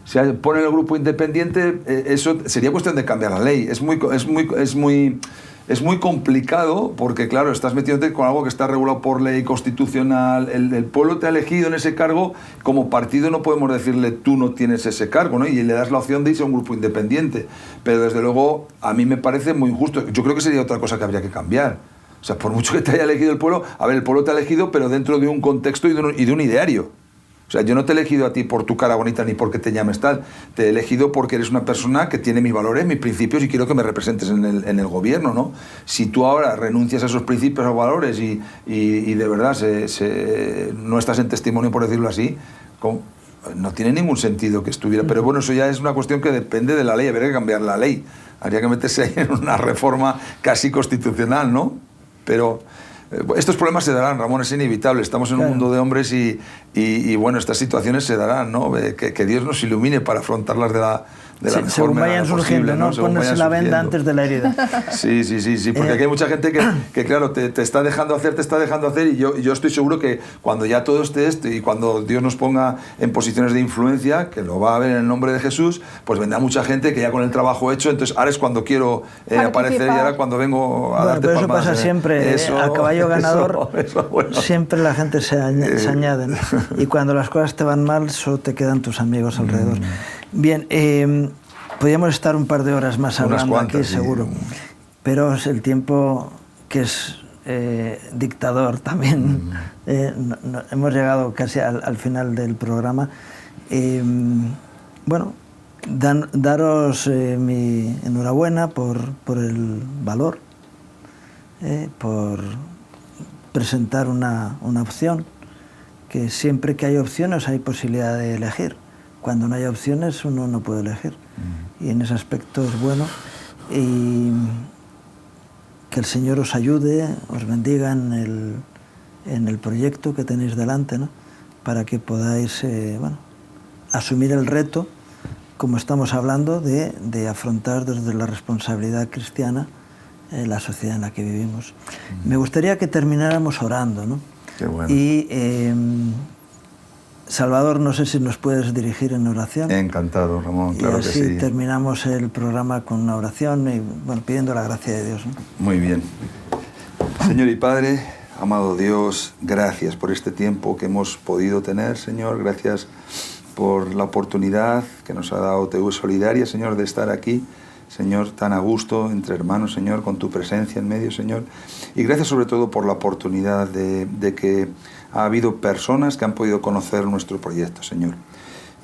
Si ponen el grupo independiente, eso sería cuestión de cambiar la ley. Es muy complicado porque, claro, estás metiéndote con algo que está regulado por ley constitucional. El pueblo te ha elegido en ese cargo. Como partido no podemos decirle tú no tienes ese cargo, ¿no? Y le das la opción de irse a un grupo independiente. Pero desde luego a mí me parece muy injusto. Yo creo que sería otra cosa que habría que cambiar. O sea, por mucho que te haya elegido el pueblo, a ver, el pueblo te ha elegido, pero dentro de un contexto y de un ideario. O sea, yo no te he elegido a ti por tu cara bonita ni porque te llames tal. Te he elegido porque eres una persona que tiene mis valores, mis principios y quiero que me representes en el gobierno, ¿no? Si tú ahora renuncias a esos principios o valores y de verdad no estás en testimonio, por decirlo así, no tiene ningún sentido que estuviera. Pero bueno, eso ya es una cuestión que depende de la ley. Habría que cambiar la ley. Habría que meterse ahí en una reforma casi constitucional, ¿no? Pero... estos problemas se darán, Ramón, es inevitable. Estamos en un mundo de hombres y bueno, estas situaciones se darán, ¿no? Que Dios nos ilumine para afrontarlas de la mejor según manera vayan surgiendo, posible, ¿no? Ponerse la venda antes de la herida. Sí, porque aquí hay mucha gente que claro, te está dejando hacer y yo estoy seguro que cuando ya todo esté y cuando Dios nos ponga en posiciones de influencia, que lo va a haber en el nombre de Jesús, pues vendrá mucha gente que ya con el trabajo hecho, entonces ahora es cuando quiero aparecer y ahora cuando vengo a darte pero palmas. Eso pasa siempre, a caballo ganador bueno. Siempre la gente se añade, ¿no? Y cuando las cosas te van mal, solo te quedan tus amigos alrededor. Bien, podríamos estar un par de horas más hablando aquí, seguro. Pero es el tiempo que es dictador también. Hemos llegado casi al final del programa. Bueno, daros mi enhorabuena por el valor, por presentar una opción, que siempre que hay opciones hay posibilidad de elegir. Cuando no hay opciones uno no puede elegir. Y en ese aspecto es bueno. Y que el Señor os ayude, os bendiga en el proyecto que tenéis delante, ¿no? Para que podáis asumir el reto, como estamos hablando, de afrontar desde la responsabilidad cristiana la sociedad en la que vivimos. Me gustaría que termináramos orando, ¿no? Qué bueno. Y Salvador, no sé si nos puedes dirigir en oración. Encantado, Ramón, claro que sí. Y así terminamos el programa con una oración y pidiendo la gracia de Dios, ¿no? Muy bien. Señor y Padre, amado Dios, gracias por este tiempo que hemos podido tener, Señor. Gracias por la oportunidad que nos ha dado TV Solidaria, Señor, de estar aquí, Señor, tan a gusto entre hermanos, Señor, con tu presencia en medio, Señor. Y gracias sobre todo por la oportunidad de que ha habido personas que han podido conocer nuestro proyecto, Señor.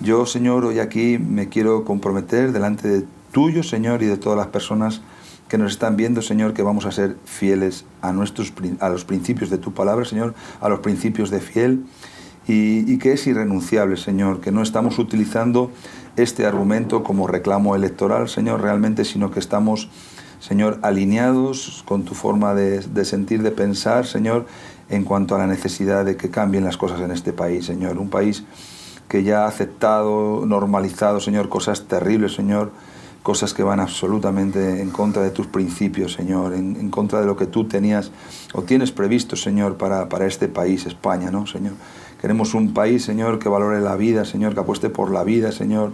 Yo, Señor, hoy aquí me quiero comprometer delante de tuyo, Señor, y de todas las personas que nos están viendo, Señor, que vamos a ser fieles a los principios de tu palabra, Señor, a los principios de fiel, y que es irrenunciable, Señor, que no estamos utilizando este argumento como reclamo electoral, Señor, realmente, sino que estamos, Señor, alineados con tu forma de sentir, de pensar, Señor, en cuanto a la necesidad de que cambien las cosas en este país, Señor. Un país que ya ha aceptado, normalizado, Señor, cosas terribles, Señor, cosas que van absolutamente en contra de tus principios, Señor, en contra de lo que tú tenías o tienes previsto, Señor, para este país, España, ¿no, Señor? Queremos un país, Señor, que valore la vida, Señor, que apueste por la vida, Señor.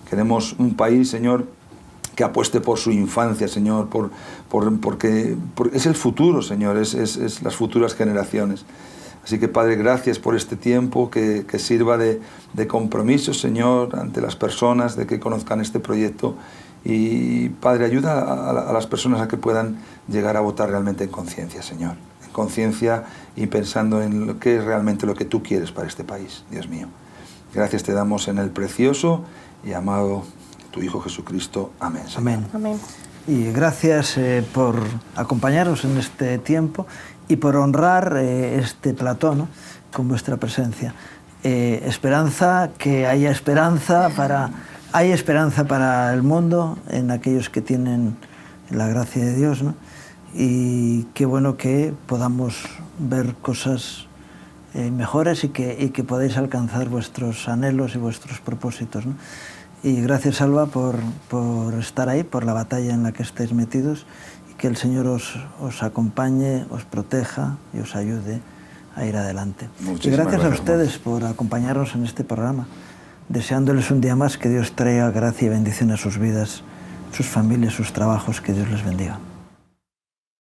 Queremos un país, Señor, que apueste por su infancia, Señor, porque es el futuro, Señor, es las futuras generaciones. Así que, Padre, gracias por este tiempo que sirva de compromiso, Señor, ante las personas, de que conozcan este proyecto. Y, Padre, ayuda a las personas a que puedan llegar a votar realmente en conciencia, Señor. En conciencia y pensando en lo que es realmente lo que tú quieres para este país, Dios mío. Gracias te damos en el precioso y amado tu Hijo Jesucristo. Amén, Señor. Amén. Amén. Y gracias por acompañarnos en este tiempo y por honrar este plató, ¿no?, con vuestra presencia. Esperanza, que haya esperanza hay esperanza para el mundo en aquellos que tienen la gracia de Dios, ¿no? Y qué bueno que podamos ver cosas mejores y que podáis alcanzar vuestros anhelos y vuestros propósitos, ¿no? Y gracias, Alba, por estar ahí, por la batalla en la que estáis metidos, y que el Señor os acompañe, os proteja y os ayude a ir adelante. Y gracias a ustedes por acompañarnos en este programa, deseándoles un día más que Dios traiga gracia y bendición a sus vidas, sus familias, sus trabajos, que Dios les bendiga.